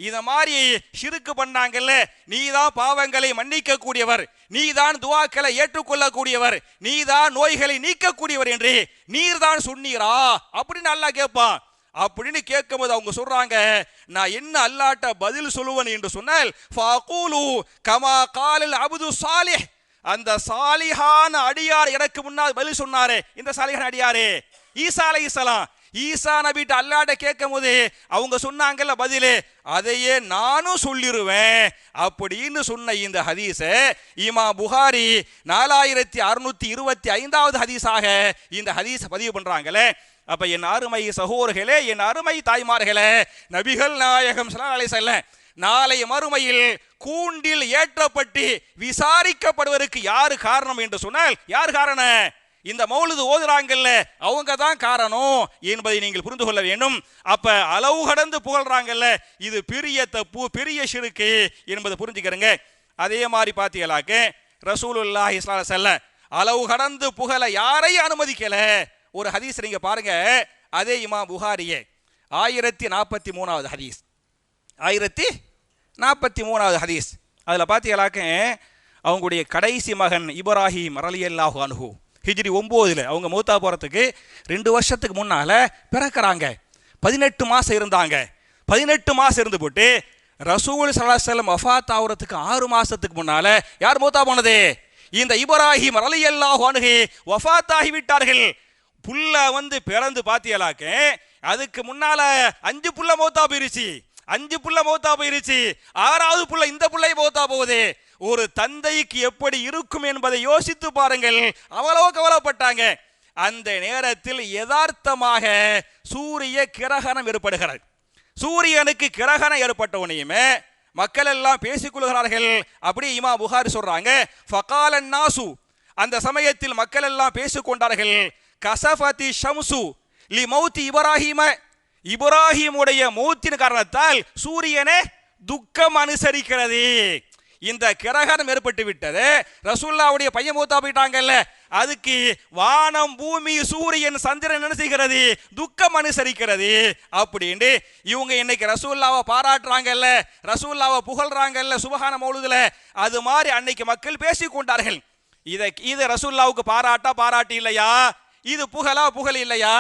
இத மாதிரி ஷிர்க் பண்ணாங்கல்ல, நீதான் பாவங்களை மன்னிக்க கூடியவர், நீதான் துஆக்களை ஏற்றுக்கொள்ளக்கூடியவர், நீதான் நோய்களை நீக்கக்கூடியவர் என்று நீர்தான் சொன்னீரா அப்படின்னு அல்லாஹ் கேட்பான். அப்படின்னு கேட்கும்போது அவங்க சொல்றாங்க, நான் என்ன அல்லாஹ்ட்ட பதில் சொல்லுவேன் என்று சொன்னால், ஃபஅகூலு கமா காலல் அப்து சாலிஹ் அந்த சாலிஹான அடியார் எனக்கு முன்னால் பதில் சொன்னாரே, இந்த சாலிஹான அடியாரே ஈசா அலைஹிஸ்ஸலாம், ஈசா நபிட்ட அல்லாஹ்ட்ட கேட்கும் போது அவங்க சொன்னாங்கல்ல பதிலே, அதையே நானும் சொல்லிருவேன் அப்படின்னு சொன்ன இந்த ஹதீஸை இமாம் புகாரி 4625வது ஹதீஸாக இந்த ஹதீஸை பதிவு பண்றாங்களே. அப்ப என் அருமை சகோதரர்களே, என் அருமை தாய்மார்களே, நபிகள் நாயகம் ஸல்லல்லாஹு அலைஹி வஸல்லம் நாளை மறுமையில் கூண்டில் ஏற்றப்பட்டு விசாரிக்கப்படுவதற்கு யாரு காரணம் என்று சொன்னால், யார் காரணம்? இந்த மௌலூது ஓதுறாங்கல்ல அவங்க தான் காரணம் என்பதை நீங்கள் புரிந்து கொள்ள வேண்டும். அப்ப அளவு கடந்து புகழ்றாங்கல்ல, இது பெரிய தப்பு, பெரிய ஷிர்க் என்பதை புரிஞ்சுக்கிறங்க. அதே மாதிரி பார்த்தீங்களாக்க ரசூலுல்லாஹி ஸல்லல்லாஹு அலைஹி வஸல்லம் அளவு கடந்து புகழ யாரையும் அனுமதிக்கல. ஒரு ஹதீஸ் நீங்க பாருங்க, அதே இமாம் புகாரியே 1043வது ஹதீஸ், 1043வது ஹதீஸ். அதுல பார்த்தீங்களாக்க அவங்களுடைய கடைசி மகன் இப்ராஹிம் ரலியல்லாஹு அன்ஹு ஹிஜ்ரி 9 அவங்க மௌத்தா போறதுக்கு 2 வருஷத்துக்கு முன்னால பிறக்கிறாங்க. 18 மாசம் இருந்தாங்க. 18 மாசம் இருந்து போட்டு ரசூல் ஸல்லல்லாஹு அலைஹி வஸல்லம் வஃபாத் ஆகுறதுக்கு 6 மாசத்துக்கு முன்னால யார் மௌத்தா போனது? இந்த இப்ராஹிம் ரலியல்லாஹு அன்ஹு வஃபாத் ஆகி விட்டார்கள். புள்ள பிறந்து பாத்தியலாக்க அதுக்கு முன்னால 5 புள்ள மௌத்தா போயிருச்சு. 5 புள்ள மௌத்தா போயிருச்சு. 6வது புள்ள இந்த புள்ளை மௌத்தா போகுது. ஒரு தந்தைக்கு எப்படி இருக்கும் என்பதை யோசித்து பாருங்கள். அவ்வளவு கவலைப்பட்டாங்க. அந்த நேரத்தில் யதார்த்தமாக சூரிய கிரகணம் ஏற்படுகிறது. சூரியனுக்கு கிரகணம் ஏற்பட்ட உடனேயுமே மக்கள் எல்லாம் பேசிக்கொள்கிறார்கள். அப்படி இமாம் புகாரி சொல்றாங்க, ஃபகாலன் நாசு, அந்த சமயத்தில் மக்கள் எல்லாம் பேசிக்கொண்டார்கள், கசஃபதி ஷம்சு லி மௌத்தி இப்ராஹிம, இப்ராஹிமுடைய மௌத்தின் காரணத்தால் சூரியனே துக்கம் அனுசரிக்கிறது. இந்த கிரகணம் ஏற்பட்டு விட்டது. ரசூலுல்லாஹ்வுடைய பையன் மௌத்தா போயிட்டாங்கல்ல, அதுக்கு வானம் பூமி சூரியன் சந்திரன் என்ன செய்கிறது? துக்கம் அனுசரிக்கிறது. அப்படின்னு இவங்க இன்னைக்கு ரசூலுல்லாஹ்வை பாராட்டுறாங்கல்ல, ரசூலுல்லாஹ்வை புகழ்றாங்கல்ல சுபஹான மௌலூதுல, அது மாதிரி அன்னைக்கு மக்கள் பேசிக்கொண்டார்கள். இது ரசூலுல்லாஹ்வுக்கு பாராட்டி இல்லையா? இது புகழ் இல்லையா?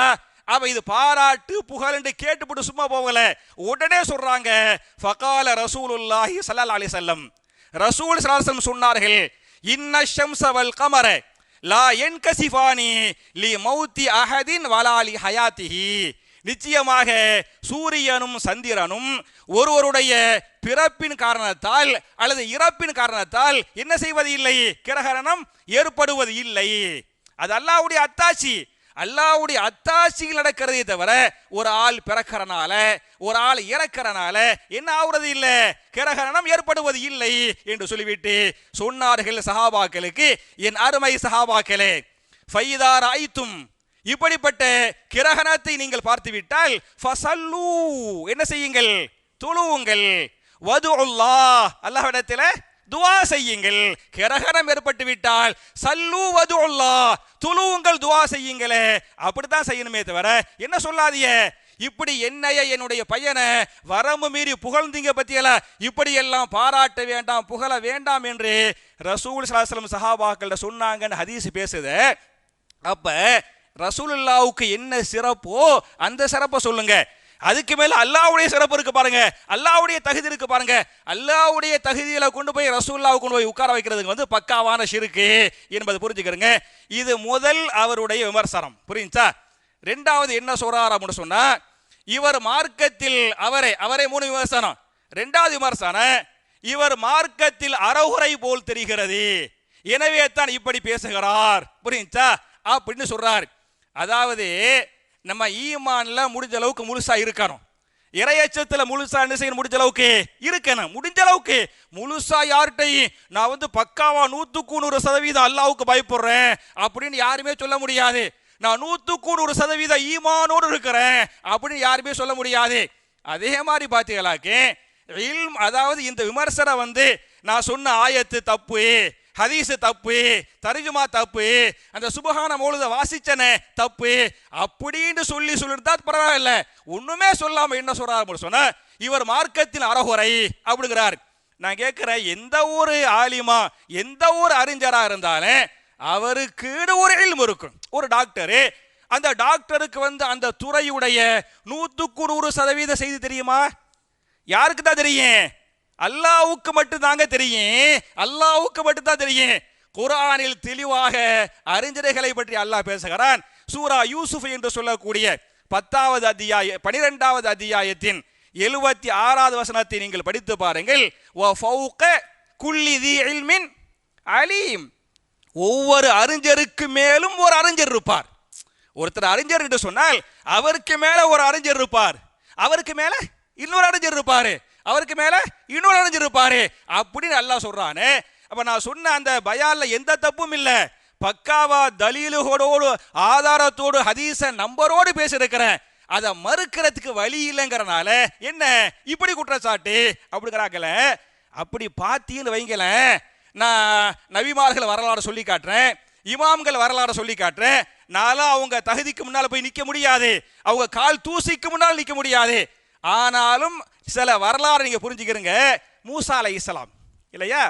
அப்ப இது பாராட்டு புகழ் என்று கேட்டுப்பட்டு சும்மா போகல, உடனே சொல்றாங்க, ஃபகால ரசூலுல்லாஹி ஸல்லல்லாஹு அலைஹி வஸல்லம், ரசூல் ஸல்லல்லாஹு அலைஹி வஸல்லம் சொன்னார்கள், இன்ன ஷம்ஸ வல் கமர லா யன்கசிஃபானி லி மௌத்தி அஹதின் வலா லி ஹயாத்திஹி, நிச்சயமாக சூரியனும் சந்திரனும் ஒருவருடைய பிறப்பின் காரணத்தால் அல்லது இறப்பின் காரணத்தால் என்ன செய்வது இல்லை? கிரகணம் ஏற்படுவது இல்லை. அது அல்லாஹ்வுடைய அத்தாட்சி. அல்லாஹ்வுடைய அத்தாட்சியில் நடக்கிறதே தவிர ஒரு ஆள் பிறக்கிறனால ஒரு ஆள் இறக்கிறனால என்ன ஆகுறது இல்லை, கிரகணம் ஏற்படுவது இல்லை என்று சொல்லிவிட்டு சொன்னார்கள் சஹாபாக்களுக்கு, என் அருமை சஹாபாக்களே, ஃபைதா ரஐத்தும், இப்படிப்பட்ட கிரகணத்தை நீங்கள் பார்த்துவிட்டால் ஃபஸல்லூ, என்ன செய்யுங்கள்? தொழுவுங்கள். வதுல்லாஹ், அல்லாஹ்விடத்தில் துஆ செய்யுங்கள். கிரகணம் ஏற்பட்டு விட்டால் சல்லு வதுல்லாஹ், தொழுவுங்கள், துஆ செய்யுங்களே. அப்படித்தான் செய்யணுமே தவிர என்ன சொல்லாதீங்க, இப்படி என்னைய என்னுடைய பையனை வரம்பு மீறி புகழ்ந்தீங்க பத்தியல, இப்படி எல்லாம் பாராட்ட வேண்டாம் புகழ வேண்டாம் என்று ரசூல் ஸல்லல்லாஹு அலைஹி வஸல்லம் சஹாபாக்கள் சொன்னாங்கன்னு ஹதீஸ் பேசுது. அப்ப ரசூலுல்லாஹ்வுக்கு என்ன சிறப்போ அந்த சிறப்பை சொல்லுங்க. அதுக்கு மேல அல்லாஹ்வுடைய சிறப்பு இருக்கு பாருங்க, அல்லாஹ்வுடைய தகுதி இருக்கு பாருங்க. அல்லாஹ்வுடைய தகுதியில கொண்டு போய் ரசூலுல்லாஹ் கொண்டு போய் உட்கார வைக்கிறதுக்கு பக்காவான ஷிர்க்கு என்பதை புரிஞ்சுக்கிறங்க. இது முதல் அவருடைய விமர்சனம், புரியுச்சா? ரெண்டாவது என்ன சொல்றார் அப்படின்னு சொன்னா, இவர் மார்க்கத்தில் அவரே 3 விமர்சனம். ரெண்டாவது விமர்சனம், இவர் மார்க்கத்தில் அறகுறை போல் தெரிகிறது, எனவே தான் இப்படி பேசுகிறார், புரியுச்சா அப்படின்னு சொல்றார். அதாவது நம்ம ஈமான்ல முடிஞ்ச அளவுக்கு முழுசா இருக்கணும், இறையச்சத்துல முழுசா என்ன செய்யணும், முடிஞ்ச அளவுக்கு இருக்கணும். முடிஞ்ச அளவுக்கு முழுசா யார்கிட்டையும் நான் பக்காவா 100% அல்லாஹ்வுக்கு பயப்படுறேன் அப்படின்னு யாருமே சொல்ல முடியாது. நான் 100% ஈமானோடு இருக்கிறேன் அப்படின்னு யாருமே சொல்ல முடியாது. அதே மாதிரி பார்த்தீங்களாக்கு இல்ம், அதாவது இந்த விமர்சனம் நான் சொன்ன ஆயத்து தப்பு, ஹதீஸ் தப்பு, தர்ஜுமா தப்பு, அந்த சுபஹான மௌலூத வாசிச்சனே தப்பு அப்படின்னு சொல்லிட்டு பரவாயில்ல. ஒண்ணுமே சொல்லாம என்ன சொல்றாரு சொன்னா, இவர் மார்க்கத்தில் அறகுறை அப்படிங்கிறார். நான் கேட்கிறேன், எந்த ஒரு ஆலிமா எந்த ஒரு அறிஞரா இருந்தாலும் அவருக்கு ஒரு இல்மு இருக்கும். ஒரு டாக்டரு, அந்த டாக்டருக்கு அந்த துறையுடைய 100% செய்தி தெரியுமா? யாருக்கு தான் தெரியும்? அல்லாஹ்வுக்கு மட்டும் தாங்க தெரியும். அல்லாஹ்வுக்கு மட்டும் தான் தெரியும். குர்ஆனில் தெளிவாக அறிஞர்களை பற்றி அல்லாஹ் பேசுகிறான். சூரா யூசுப் என்று சொல்லக்கூடிய 10வது அத்தியாயம் 12வது அத்தியாயத்தின் 76வது வசனத்தை நீங்கள் படித்து பாருங்கள். வ ஃபௌக குல்லி தி இல்மின் அலீம், ஒவ்வொரு அறிஞருக்கு மேலும் ஒரு அறிஞர் இருப்பார். ஒருத்தர் அறிஞர் என்று சொன்னால் அவருக்கு மேல ஒரு அறிஞர் இருப்பார், அவருக்கு மேல இன்னொரு அறிஞர் இருப்பாரு, அவருக்கு மேல இன்னொரு அறிஞர் இருப்பாரு அப்படின்னு அல்லாஹ் சொல்றானே. அப்ப நான் சொன்ன அந்த பயான்ல எந்த தப்பும் இல்ல, பக்காவா தலீலுகளோடு ஆதாரத்தோடு ஹதீஸ நம்பரோடு பேசியிருக்கிறேன். அதை மறுக்கிறதுக்கு வழி இல்லைங்கிறனால என்ன இப்படி குற்றச்சாட்டு அப்படிங்கிறாங்கல. அப்படி பாத்தீங்கன்னு வைங்களேன், நான் நபிமார்கள் வரலாறு சொல்லி காட்டுறேன், இமாம்கள் வரலாறு சொல்லி காட்டுறேன். நான்லாம் அவங்க தகுதிக்கு முன்னால போய் நிற்க முடியாது, அவங்க கால் தூசிக்கு முன்னால் நிற்க முடியாது. ஆனாலும் சில வரலாறு நீங்க புரிஞ்சுக்கிறீங்க. மூசா அலைஹிஸ்ஸலாம் இல்லையா,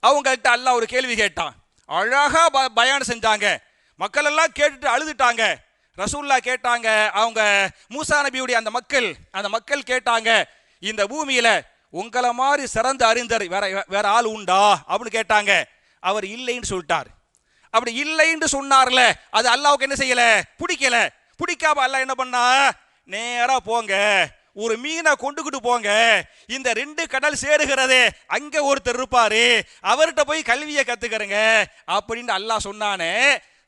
அவங்க கிட்ட அல்லாஹ் ஒரு கேள்வி கேட்டான், அழகா பயான் செஞ்சாங்க, மக்கள் எல்லாம் கேட்டுட்டு அழுதுட்டாங்க. ரசூலுல்லாஹ் கேட்டாங்க, அவங்க மூசா நபியுடைய அந்த மக்கள் கேட்டாங்க, இந்த பூமியில உங்களை மாதிரி சிறந்த அறிஞர் வேற ஆள் உண்டா அப்படின்னு கேட்டாங்க. அவர் இல்லைன்னு சொல்லிட்டார். அப்படி இல்லைன்னு சொன்னார்ல, அது அல்லாஹ்வுக்கு என்ன செய்யல, பிடிக்கல. பிடிக்காம அல்லாஹ் என்ன பண்ணா, நேரா போங்க, ஒரு மீனை கொண்டுகிட்டு போங்க, இந்த 2 கடல் சேருகிறதே அங்க ஒருத்தர் இருப்பாரு, அவர்கிட்ட போய் கல்வியை கத்துக்கிறங்க அப்படின்னு அல்லாஹ் சொன்னானே.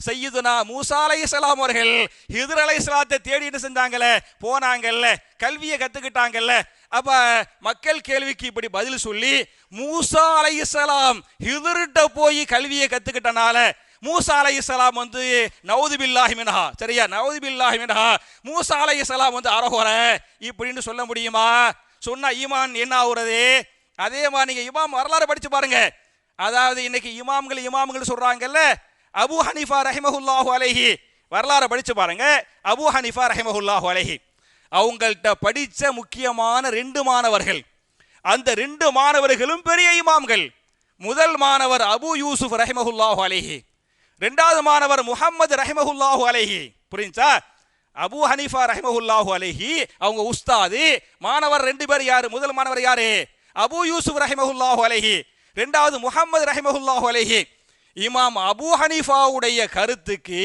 சையதுனா மூசா அலைஹிஸ்ஸலாம் அவர்கள் ஹிதர் அலைஹிஸ்ஸலாத்தை தேடி என்ன செஞ்சாங்கல்ல, போனாங்கல்ல, கல்வியை கத்துக்கிட்டாங்கல்ல. அப்ப மக்கள் கேள்விக்கு இப்படி பதில் சொல்லி மூசா அலைஹிஸ்ஸலாம் ஹிதர்கிட்ட போய் கல்வியை கத்துக்கிட்டனால மூசா அலைஹிஸ்ஸலாம் வந்து நவுது பில்லாஹி மின்ஹா, சரியா, நவுது பில்லாஹி மின்ஹா, மூசா அலைஹிஸ்ஸலாம் வந்து அரஹோர இப்படின்னு சொல்ல முடியுமா? சொன்னா ஈமான் என்ன ஆகுறது? அதே மாதிரி நீங்க இமாம் வரலாறு படிச்சு பாருங்க. அதாவது இன்னைக்கு இமாம்கள் சொல்றாங்கல்ல, அபு ஹனீஃபா ரஹிமஹுல்லாஹு அலைஹி, வரலாறு படிச்சு பாருங்க. அபு ஹனீஃபா ரஹிமஹுல்லாஹு அலைஹி அவங்கள்ட்ட படிச்ச முக்கியமான 2 மாணவர்கள். அந்த 2 மாணவர்களும் பெரிய இமாம்கள். முதல் மாணவர் அபு யூசுப் ரஹிமஹுல்லாஹு அலைஹி, 2வது மாணவர் முஹம்மது ரஹிமஹுல்லாஹு அலைஹி. புரிஞ்சா? அபு ஹனீஃபா ரஹிமஹுல்லாஹு அலைஹி அவங்க உஸ்தாது. மாணவர் 2 பேர் யாரு? முதல் மாணவர் யாரு? அபு யூசுப் ரஹிமஹுல்லாஹு அலைஹி, 2வது முஹம்மது ரஹிமஹுல்லாஹு அலைஹி. இமாம் அபு ஹனீஃபாவுடைய கருத்துக்கு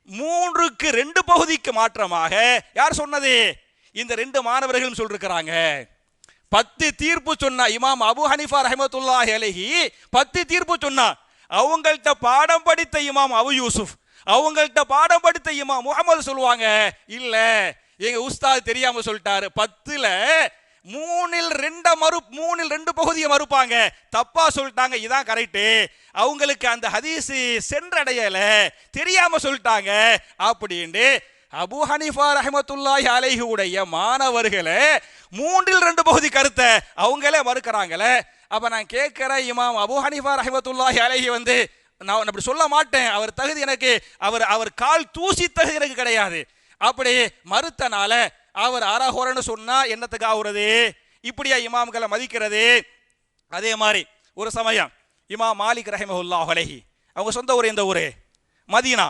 3க்கு 2 பகுதிக்கு மாற்றமாக யார் சொன்னது? இந்த 2 மாணவர்களும் சொல்லிருக்கிறாங்க. 10 தீர்ப்பு சொன்னா இமாம் அபு ஹனீஃபா ரஹ்மத்துல்லாஹி அலைஹி 10 தீர்ப்பு சொன்னா. அவங்கள்ட்ட பாடம் படித்த இமாம் அபு யூசுப், அவங்கள்ட்ட பாடம் படித்த இமாம் முஹம்மது சொல்லுவாங்க, இல்ல எங்க உஸ்தாத் தெரியாம சொல்லிட்டாரு, 10ல 3ல் 2 பகுதியை மறுப்பாங்க, தப்பா சொல்லிட்டாங்க, இதான் கரெக்ட், அவங்களுக்கு அந்த ஹதீஸ் சென்றடையல, தெரியாம சொல்லிட்டாங்க அப்படின்னு அபு ஹனீஃபா ரஹ்மத்துல்லாஹி அலைஹி உடைய மாணவர்களே 3ல் 2 பகுதி கருத்தை அவங்களே மறுக்கிறாங்களே. அப்ப நான் கேட்கிறேன், இமாம் அபு ஹனீஃபா ரஹ்மத்துல்லாஹி அலைஹி வந்து நான் அப்படி சொல்ல மாட்டேன், அவர் தகுதி எனக்கு, அவர் கால் தூசி தகுதி எனக்கு கிடையாது, அப்படி மறுத்தனால அவர் அரஹோரன்னு சொன்னா என்னத்துக்கு ஆகுறது? இப்படியா இமாம்களை மதிக்கிறது? அதே மாதிரி ஒரு சமயம் இமாம் மாலிக் ரஹிமஹுல்லாஹு அலைஹி அவங்க சொந்த ஊர் எந்த ஊரு? மதீனா.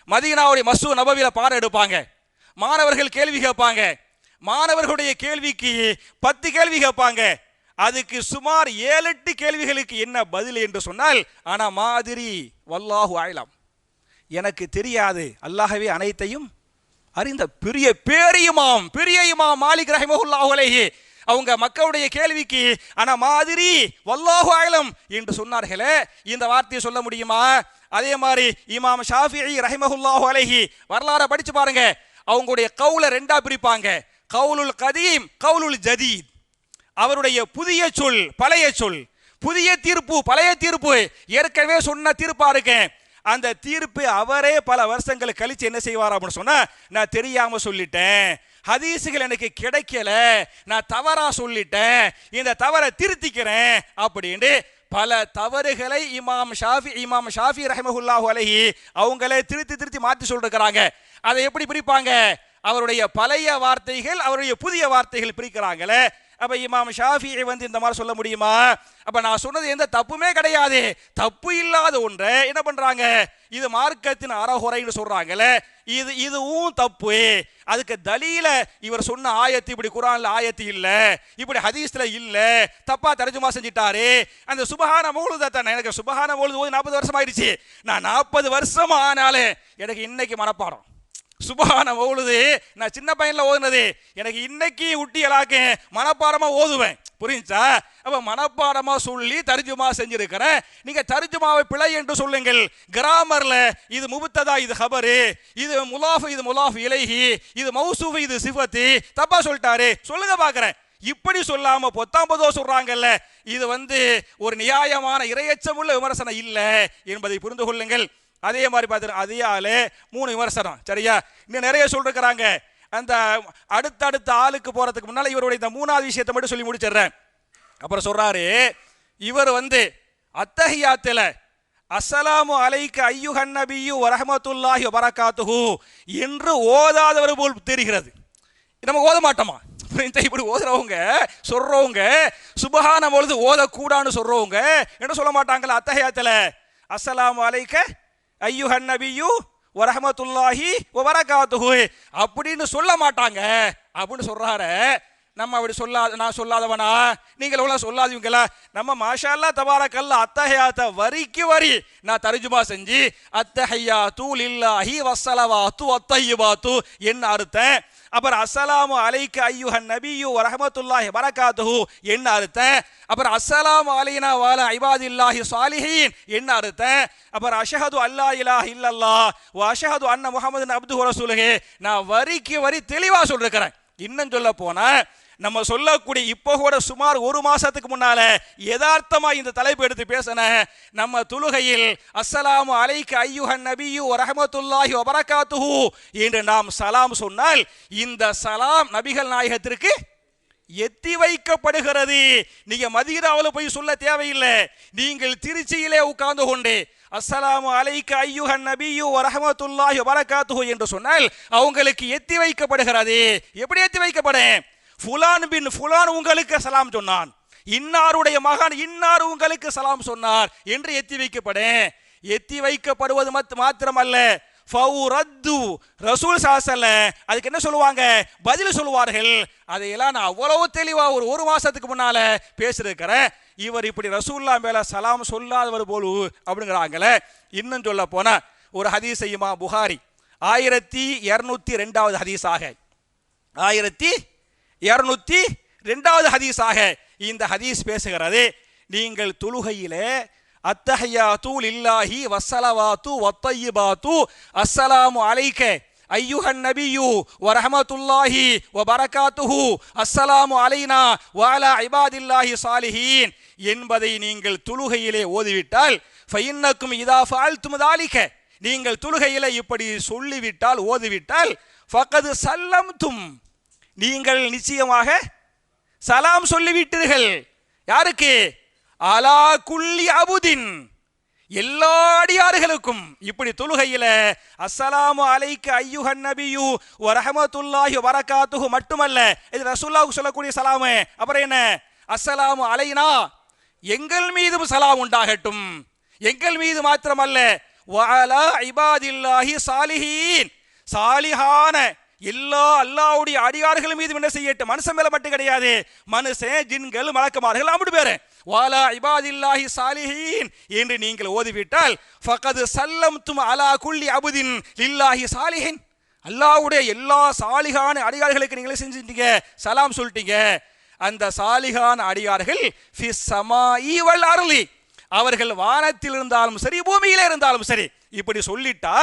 மதீனாவுடைய மஸ்ஜித் நபவியில பாடம் எடுப்பாங்க. மாணவர்கள் கேள்வி கேட்பாங்க. மாணவர்களுடைய கேள்விக்கு 10 கேள்வி கேட்பாங்க. அதுக்கு சுமார் 7-8 கேள்விகளுக்கு என்ன பதில் என்று சொன்னால், ஆனா மாதிரி வல்லாஹு அலம், எனக்கு தெரியாது, அல்லாஹ்வே அனைத்தையும் அறிந்த பெரிய இமாம் மாலிக் ரஹிமஹுல்லாஹு அலைஹி அவங்க மக்களுடைய கேள்விக்கு ஆனா மாதிரி வல்லாஹு அலம் என்று சொன்னார்களே, இந்த வார்த்தையை சொல்ல முடியுமா? அதே மாதிரி இமாம் ஷாஃபிஈ ரஹிமஹுல்லாஹு அலைஹி வரலாறு படிச்சு பாருங்க. அவங்களுடைய கவுல 2ஆ பிரிப்பாங்க, கவுலுல் கதீம், கவுலுல் ஜதீத். அவருடைய புதிய சொல், பழைய சொல், புதிய தீர்ப்பு, பழைய தீர்ப்பு, ஏற்கனவே சொன்ன தீர்ப்பா இருக்கேன். அந்த தீர்ப்பு அவரே பல வருஷங்கள் கழிச்சு என்ன செய்வார் அப்படின்னு சொன்னா, நான் தெரியாம சொல்லிட்டேன், ஹதீசுகள் எனக்கு கிடைக்கல, நான் தவறா சொல்லிட்டேன், இந்த தவறை திருத்திக்கிறேன் அப்படின்னு பல தவறுகளை இமாம் ஷாஃபி ரஹ்மத்துல்லாஹி அலைஹி அவங்களே திருத்தி மாற்றி சொல்லிருக்கிறாங்க. அதை எப்படி பிரிப்பாங்க? அவருடைய பழைய வார்த்தைகள், அவருடைய புதிய வார்த்தைகள் பிரிக்கிறாங்களே. அப்ப இமாம் ஷாஃபிஈ வந்து இந்த மாதிரி சொல்ல முடியுமா? அப்ப நான் சொன்னது எந்த தப்புமே கிடையாது, தப்பு இல்லாத ஒன்றை என்ன பண்றாங்க, இது மார்க்கத்தின் அறகுறைன்னு சொல்றாங்கல்ல, இதுவும் தப்பு. அதுக்கு தலீல இவர் சொன்ன ஆயத்து இப்படி குர்ஆன்ல ஆயத்து இல்ல, இப்படி ஹதீஸ்ல இல்ல, தப்பா தர்ஜுமா செஞ்சிட்டாரு. அந்த சுபஹான மௌலூத தான், எனக்கு சுபஹான மௌலூத் ஓதி 40 வருஷம் ஆயிடுச்சு, நான் 40 வருஷம் ஆனாலே எனக்கு இன்னைக்கு மனப்பாடம். சுபஹான மௌலூது நான் சின்ன பையன்ல ஓதுனது எனக்கு இன்னைக்கு உட்டியலாக்க மனப்பாடமா ஓதுவேன். புரிஞ்சா? அப்ப மனப்பாடமா சொல்லி தர்ஜுமா செஞ்சிருக்கிறேன். நீங்க தர்ஜுமாவை பிழை என்று சொல்லுங்கள். கிராமர்ல இது முபத்ததா, இது ஹபரு, இது முலாஃப், இது முலாஃப் இலைஹி, இது மௌசூஃப், இது சிஃபத்து, தப்பா சொல்லிட்டாரு, சொல்லுங்க பாக்குறேன். இப்படி சொல்லாம பொத்தாம்பதோ சொல்றாங்கல்ல, இது வந்து ஒரு நியாயமான இரையச்சமுள்ள விமர்சனம் இல்ல என்பதை புரிந்து கொள்ளுங்கள். அதே மாதிரி பார்த்து அதே ஆளு 3 விமர்சனம், சரியா? இன்னும் நிறைய சொல்லிருக்கிறாங்க. அந்த அடுத்த ஆளுக்கு போறதுக்கு முன்னால இவருடைய இந்த 3வது விஷயத்தை மட்டும் சொல்லி முடிச்சிடுறேன். அப்புறம் சொல்றாரு, இவர் வந்து அத்தஹியாத்துல அஸ்ஸலாமு அலைக்க ஐயுஹன் நபியு வ ரஹ்மத்துல்லாஹி வ பரகாத்துஹு என்று ஓதாதவர் போல் தெரிகிறது. நம்ம ஓத மாட்டோமா? இப்படி ஓதுறவங்க சொல்றவங்க சுபஹான பொழுது ஓதக்கூடான்னு சொல்றவங்க என்ன சொல்ல மாட்டாங்களா? அத்தஹியாத்துல அஸ்ஸலாமு அலைக்க ஐயுஹன் நபியு வ ரஹ்மத்துல்லாஹி வ பரகாத்துஹு அப்படின்னு சொல்ல மாட்டாங்க அப்படின்னு சொல்றாரு. நம்ம அப்படி நான் சொல்லாதவனா, நீங்கள் எவ்வளவு சொல்லாதீங்களா? நம்ம மாஷா அல்லாஹ் தபாரக்கல்லா அத்தஹியாத்த வரிக்கு வரி நான் தர்ஜுமா செஞ்சு அத்தஹியாத்து லில்லாஹி வஸ்ஸலவாத்து வத்தய்யிபாத்து என்ன அர்த்தம், அப்புறம் அஸ்ஸலாமு அலைக்க ஐயுஹன் நபியு வரஹ்மத்துல்லாஹி பரகாத்துஹு என்ன அர்த்தம், அப்புறம் அஸ்ஸலாமு அலைனா வஅலா இபாதில்லாஹி ஸாலிஹீன் என்ன அர்த்தம், அப்புறம் அஷ்ஹது அல்லா இலாஹ இல்லல்லாஹ் வ அஷ்ஹது அன்ன முஹம்மதன் அப்துஹு ரசூலுஹு நான் வரிக்கு வரி தெளிவா சொல்லிருக்கிறேன். இன்னும் சொல்ல போனா நம்ம சொல்லக்கூடிய இப்போ கூட சுமார் ஒரு மாசத்துக்கு முன்னால யதார்த்தமா இந்த தலைப்பு எடுத்து பேசின நம்ம தொழுகையில் அஸ்ஸலாமு அலைக்க ஐயுஹன் நபியு வரஹ்மத்துல்லாஹி வபரகாத்துஹு என்று நாம் சலாம் சொன்னால் இந்த சலாம் நபிகள் நாயகத்திற்கு எத்தி வைக்கப்படுகிறது. நீங்க மதீனாவில் போய் சொல்ல தேவையில்லை. நீங்கள் திருச்சியிலே உட்கார்ந்து கொண்டு அஸ்ஸலாமு அலைக்க ஐயுஹன் நபியு வரஹ்மத்துல்லாஹி வபரகாத்துஹு என்று சொன்னால் அவங்களுக்கு எத்தி வைக்கப்படுகிறது. எப்படி எத்தி வைக்கப்படும்? ஃபுலான் பின் ஃபுலான் உங்களுக்கு சலாம் சொன்னான், இன்னாருடைய மகன் இன்னார் உங்களுக்கு சலாம் சொன்னார் என்று எத்தி வைக்கப்படும். எத்தி வைக்கப்படுவது மாத்திரமல்ல, ஃபௌரத்து ரசூல் ஸல்லல்லாஹு அதுக்கு என்ன சொல்லுவாங்க? பதில் சொல்லுவார்கள். அதையெல்லாம் நான் அவ்வளவு தெளிவா ஒரு மாசத்துக்கு முன்னால பேசிருக்கிறேன். இவர் இப்படி ரசூல்லா மேல சலாம் சொல்லாதவர் போலு அப்படிங்கிறாங்களே. இன்னும் சொல்ல போனா ஒரு ஹதீஸ் செய்யுமா புகாரி 1202வது ஹதீஸாக 1202வது ஹதீஸாக இந்த ஹதீஸ் பேசுகிறது. நீங்கள் தொழுகையிலே அத்தஹியாத்து லில்லாஹி வஸ்ஸலவாத்து வத்தய்யிபாத்து அஸ்ஸலாமு அலைக்க ஐயுஹன் நபியு வரஹ்மத்துல்லாஹி வபரகாத்துஹு அஸ்ஸலாமு அலைனா வஅலா இபாதில்லாஹி ஸாலிஹீன் என்பதை நீங்கள் தொழுகையிலே ஓதிவிட்டால் ஃபஇன்னக்கும் இதா ஃபஅல்தும் ذلك நீங்கள் தொழுகையிலே இப்படி சொல்லிவிட்டால் ஓதிவிட்டால் ஃபகத் சல்லம்தும் நீங்கள் நிச்சயமாக சலாம் சொல்லிவிட்டீர்கள். யாருக்கு? அலா குல்லி அபுதின் எல்லா அடியார்களுக்கும். இப்படி தொழுகையில அஸ்ஸலாமு அலைக்க ஐயுஹன் நபியு வரஹ்மத்துல்லாஹி வபரகாத்துஹு மட்டுமல்ல, இது ரசூலுல்லாஹ்வுக்கு சொல்லக்கூடிய சலாமு. அப்புறம் என்ன? அஸ்ஸலாமு அலைனா எங்கள் மீதும் சலாம் உண்டாகட்டும். எங்கள் மீது மாத்திரமல்ல, வஅலா இபாதில்லாஹி ஸாலிஹீன் சாலிஹான எல்லா அல்லாஹ்வுடைய அடியார்கள் மீது என்ன செய்யட்டும். மனுஷன் மேல மட்டும் கிடையாது, மனுஷன் ஜின்கள் மலக்குமார்கள் அப்படி பேரு வாலா இபாதில்லாஹி ஸாலிஹீன் என்று நீங்கள் ஓதிவிட்டால் ஃபகத் சல்லம்தும் அலா குல்லி அபுதின் லில்லாஹி ஸாலிஹீன் அல்லாஹ்வுடைய எல்லா சாலிஹான அடியார்களுக்கு நீங்களே செஞ்சிட்டீங்க, சலாம் சொல்லிட்டீங்க. அந்த சாலிஹான அடியார்கள் ஃபிஸ் ஸமாஇ வல் அர்லி அவர்கள் வானத்தில் இருந்தாலும் சரி பூமியிலே இருந்தாலும் சரி. இப்படி சொல்லிட்டா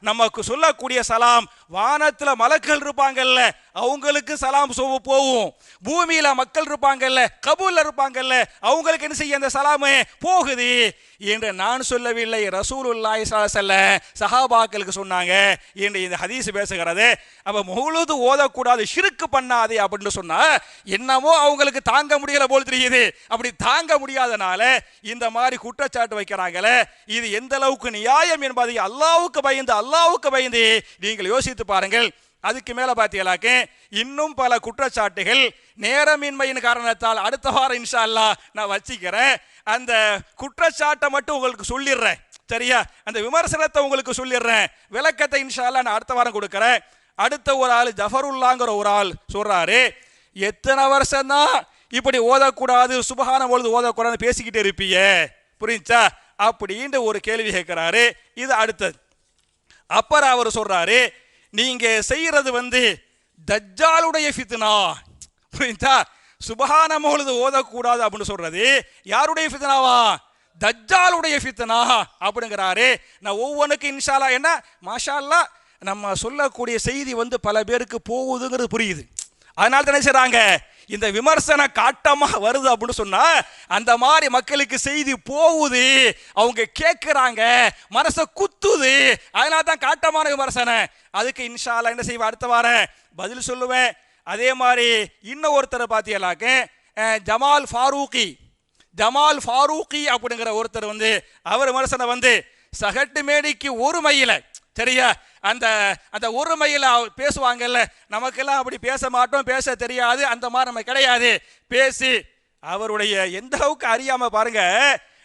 நமக்கு சொல்லக்கூடிய சலாம் வானத்துல மலக்குகள் இருப்பாங்கல்ல அவங்களுக்கு சலாம் போகும், பூமியில மக்கள் இருப்பாங்கல்ல கபூல்ல இருப்பாங்கல்ல அவங்களுக்கு என்ன செய்ய அந்த சலாமே போகுது என்று நான் சொல்லவில்லை, ரசூலுல்லாஹி ஸல்லல்லாஹு அலைஹி வஸல்லம் சஹாபாக்களுக்கு சொன்னாங்க என்று இந்த ஹதீஸ் பேசுகிறது. அப்ப மௌலூது ஓதக்கூடாது, ஷிர்க் பண்ணாதே அப்படின்னு சொன்னா என்னமோ அவங்களுக்கு தாங்க முடியல போல் தெரியுது. அப்படி தாங்க முடியாதனால இந்த மாதிரி குற்றச்சாட்டு வைக்கிறாங்களே, இது எந்த அளவுக்கு நியாயம் என்பதை அல்லாஹ்வுக்கு பயந்து நீங்கள் யோசித்து பாருங்கள். அதுக்கு மேல பாத்தீங்களாக்க இன்னும் பல குற்றச்சாட்டுகள் நேரமின்மையின் காரணத்தால் அடுத்த வாரம் இன்ஷா அல்லாஹ் நான் வச்சிக்கிறேன். அந்த குற்றச்சாட்டை மட்டும் உங்களுக்கு சொல்லிடுறேன், சரியா? அந்த விமர்சனத்தை உங்களுக்கு சொல்லிடுறேன், விளக்கத்தை இன்ஷா அல்லாஹ் நான் அடுத்த வாரம் கொடுக்கிறேன். அடுத்த ஒரு ஆள் ஜஃபருல்லாங்கிற ஒரு ஆள் சொல்றாரு, எத்தனை வருஷம் தான் இப்படி ஓதக்கூடாது சுபஹான பொழுது ஓதக்கூடாது பேசிக்கிட்டே இருப்பீங்க, புரிஞ்சா அப்படின்னு ஒரு கேள்வி கேட்கிறாரு. இது அடுத்தது. அப்புறம் அவர் சொல்றாரு, நீங்க செய்யறது தஜ்ஜாலுடைய ஃபித்னா, புரியுதா? சுபஹான பொழுது ஓதக்கூடாது அப்படின்னு சொல்றது யாருடைய ஃபித்னாவா? தஜ்ஜாலுடைய ஃபித்னா அப்படிங்கிறாரு. நான் ஒவ்வொன்றுக்கு இன்ஷா அல்லாஹ் என்ன மாஷா அல்லாஹ் நம்ம சொல்லக்கூடிய செய்தி பல பேருக்கு போகுதுங்கிறது புரியுது. அதனால தானே செய்றாங்க, இந்த விமர்சன காட்டமா வருது அப்படின்னு சொன்னா அந்த மாதிரி மக்களுக்கு செய்தி போகுது, அவங்க கேட்கிறாங்க, மனசை குத்துது. அதனால தான் காட்டமான விமர்சனம். அதுக்கு இன்ஷா அல்லாஹ் என்ன செய்வேன், அடுத்த வாரம் பதில் சொல்லுவேன். அதே மாதிரி இன்னும் ஒருத்தர் பார்த்தீங்களாக்க ஜமால் ஃபாரூகி அப்படிங்கிற ஒருத்தர் அவர் விமர்சனம் சகட்டு மேடிக்கு ஒரு மையில, சரியா? அந்த அந்த ஒரு மையில பேசுவாங்கல்ல, நமக்கெல்லாம் அப்படி பேச மாட்டோம், பேச தெரியாது, அந்த மாதிரி நம்ம கிடையாது. பேசி அவருடைய எந்த அளவுக்கு அறியாம பாருங்க.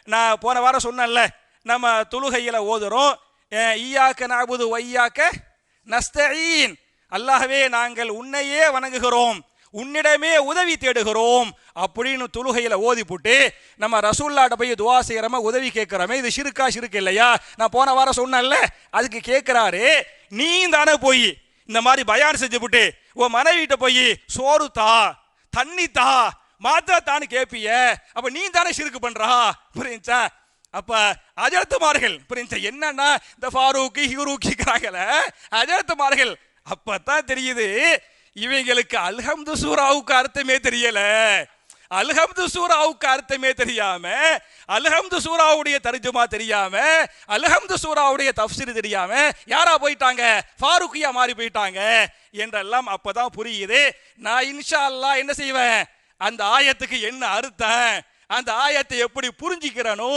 நான் போன வாரம் சொன்னேன்ல, நம்ம தொழுகையில ஓதுறோம் ஈயாக்க நஅபுது வ ஈயாக்க நஸ்தஈன், அல்லாஹ்வே நாங்கள் உன்னையே வணங்குகிறோம், உன்னிடமே உதவி தேடுகிறோம் அப்படின்னு தொழுகையில ஓதி போட்டு நம்ம ரசூல்லாட்ட போய் துவா செய்யறோமா, உதவி கேட்கிறோமே, இது ஷிருக்கு இல்லையா? நான் போன வாரம் சொன்னேன்ல, அதுக்கு கேட்கிறாரு, நீ தானே போய் இந்த மாதிரி பயான் செஞ்சு விட்டு உன் மனைவிட்ட போய் சோறு தா, தண்ணி தா, மாத்தான்னு கேட்பிய, அப்ப நீ தானே ஷிருக்கு பண்றா, புரிஞ்சா? அப்ப அஜரத்துமார்கள் புரிஞ்சா என்னன்னா, இந்த ஃபாரூக்கி ஹியூருக்கிக்கிறாங்கல்ல அஜரத்துமார்கள், அப்பதான் தெரியுது இவங்களுக்கு அல்ஹம்து சூராவுக்கு அர்த்தமே தெரியல. அல்ஹம்து சூராவுக்கு அர்த்தமே தெரியாம, அல்ஹம்து சூராவுடைய தர்ஜுமா தெரியாம, அல்ஹம்து சூராவுடைய தஃப்சீர் தெரியாம யாரா போயிட்டாங்க? ஃபாரூக்கியா மாறி போயிட்டாங்க என்றெல்லாம் அப்பதான் புரியுது. நான் இன்ஷா அல்லாஹ் என்ன செய்வேன், அந்த ஆயத்துக்கு என்ன அர்த்தம், அந்த ஆயத்தை எப்படி புரிஞ்சிக்கிறனோ,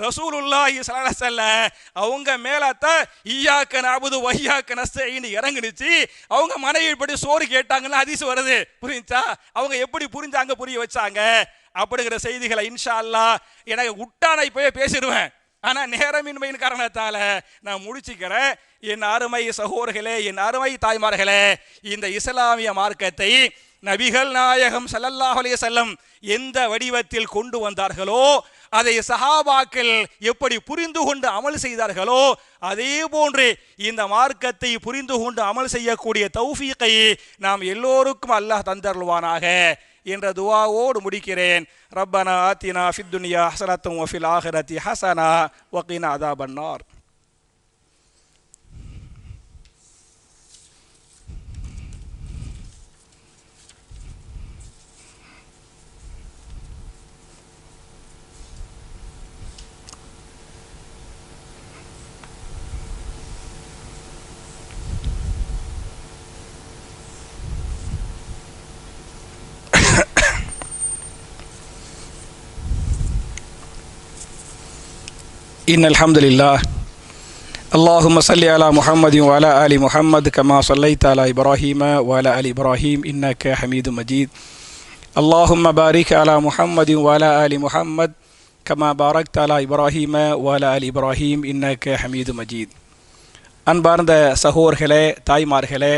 ரசூலுல்லாஹி ஸல்லல்லாஹு அலைஹி வஸல்லம் அவங்க மேலத்தான் இய்யாக நஅபுது வ இய்யாக நஸ்தஈன் இறங்குனுச்சு. அவங்க மனைவி படி சோறு கேட்டாங்கன்னு ஹதீஸ் வருது, புரிஞ்சா? அவங்க எப்படி புரிஞ்சாங்க, புரிய வச்சாங்க அப்படிங்கிற செய்திகளை இன்ஷா அல்லாஹ் எனக்கு உட்டான இப்பவே பேசிடுவேன். ஆனா நேரமின்மையின் காரணத்தால நான் முடிச்சுக்கிறேன். என் அருமை சகோதரர்களே, என் அருமை தாய்மார்களே, இந்த இஸ்லாமிய மார்க்கத்தை நபிகள் நாயகம் ஸல்லல்லாஹு அலைஹி வஸல்லம் எந்த வடிவத்தில் கொண்டு வந்தார்களோ, அதை சஹாபாக்கள் எப்படி புரிந்து கொண்டு அமல் செய்தார்களோ, அதே போன்று இந்த மார்க்கத்தை புரிந்து கொண்டு அமல் செய்யக்கூடிய தௌஃபீகை நாம் எல்லோருக்கும் அல்லாஹ் தந்தருள்வானாக என்ற துஆவோடு முடிக்கிறேன். ரப்பனா ஆத்தினா ஃபித் துன்யா ஹஸனத்தன் வ ஃபில் ஆখিরাতি ஹஸனா வ கினா அஸாபன்னார். إن الحمد لله اللهم صل على محمد وعلى آل محمد كما صليت على إبراهيم وعلى آل إبراهيم إنك حميد مجيد اللهم بارك على محمد وعلى آل محمد كما باركت على إبراهيم وعلى آل إبراهيم إنك حميد مجيد. அன்பார்ந்த சகோதரர்களே, தாய்மார்களே,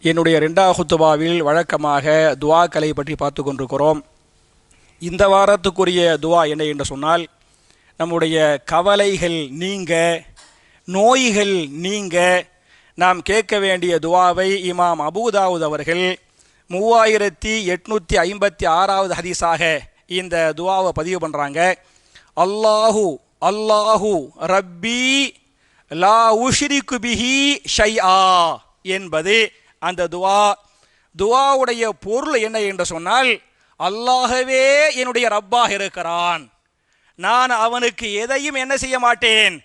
என்னுடைய இரண்டாவது குத்துபாவில் வழக்கமாக துஆக்களை பற்றி பார்த்து கொண்டிருக்கிறோம். இந்த வாரத்துக்குரிய துஆ என்ன என்று சொன்னால், நம்முடைய கவலைகள் நீங்க, நோய்கள் நீங்க நாம் கேட்க வேண்டிய துஆவை இமாம் அபூதாவூத் அவர்கள் 3856வது ஹதீஸாக இந்த துஆவை பதிவு பண்ணுறாங்க. அல்லாஹு அல்லாஹு ரப்பி லா உஷ்ரிகு பிஹி ஷைஆ என்பது அந்த துஆவுடைய பொருள் என்ன என்று சொன்னால், அல்லாஹ்வே என்னுடைய ரப்பாக இருக்கிறான், நான் அவனுக்கு எதையும் என்ன செய்ய மாட்டேன்,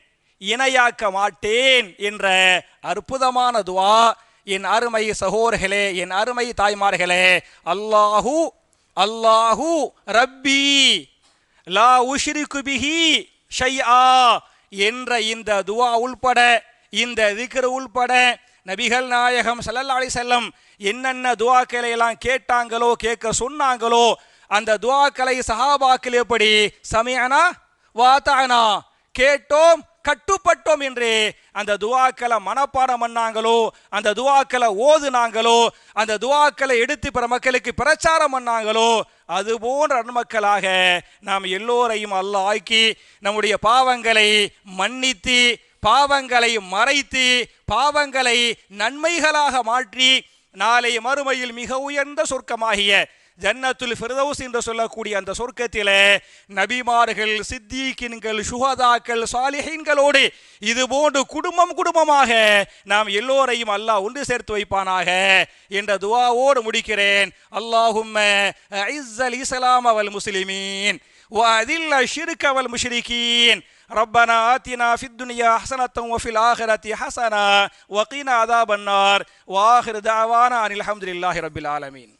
இணையாக்க மாட்டேன் என்ற அற்புதமான துஆ. என் அருமை சகோதரர்களே, என் அருமை தாய்மார்களே, அல்லாஹு அல்லாஹு ரப்பி லா உஷ்ரிகு பிஹி ஷைஆ என்ற இந்த துஆ உள்பட, இந்த திக்ர் உள்பட நபிகள் நாயகம் ஸல்லல்லாஹு அலைஹி வஸல்லம் என்னென்ன துஆக்களை எல்லாம் கேட்டாங்களோ, கேட்க சொன்னாங்களோ, அந்த துஆக்களை சஹாபாக்கள் எப்படி சமிஅனா வஅதஅனா கேட்டோம் கட்டுப்பட்டோம் என்று அந்த துஆக்களை மனப்பாடம் பண்ணாங்களோ, அந்த துஆக்களை ஓதுனாங்களோ, அந்த துஆக்களை எடுத்து பிற மக்களுக்கு பிரச்சாரம் பண்ணாங்களோ, அது போன்ற நன்மக்களாக நாம் எல்லோரையும் அல்லாஹ் ஆக்கி நம்முடைய பாவங்களை மன்னித்து, பாவங்களை மறைத்து, பாவங்களை நன்மைகளாக மாற்றி நாளை மறுமையில் மிக உயர்ந்த சொர்க்கமாகிய ஜன்னத்துல் ஃபிர்தௌஸ் என்று சொல்லக்கூடிய அந்த சொர்க்கத்திலே நபிமார்கள், சித்தீக்கின்கள், சுஹதாக்கள், சாலிஹீன்களோடு இது போன்று குடும்பமாக நாம் எல்லோரையும் அல்லாஹ் ஒன்று சேர்த்து வைப்பானாக என்ற துஆவோடு முடிக்கிறேன். அல்லாஹும்ம அஇஸ்ஸல் இஸ்லாம வல் முஸ்லிமீன் வ அதில்ல ஷிர்க வல் முஷ்ரிகீன் ربنا آتنا في الدنيا حسنة وفي الآخرة حسنة وقنا عذاب النار وآخر دعوانا أن الحمد لله رب العالمين.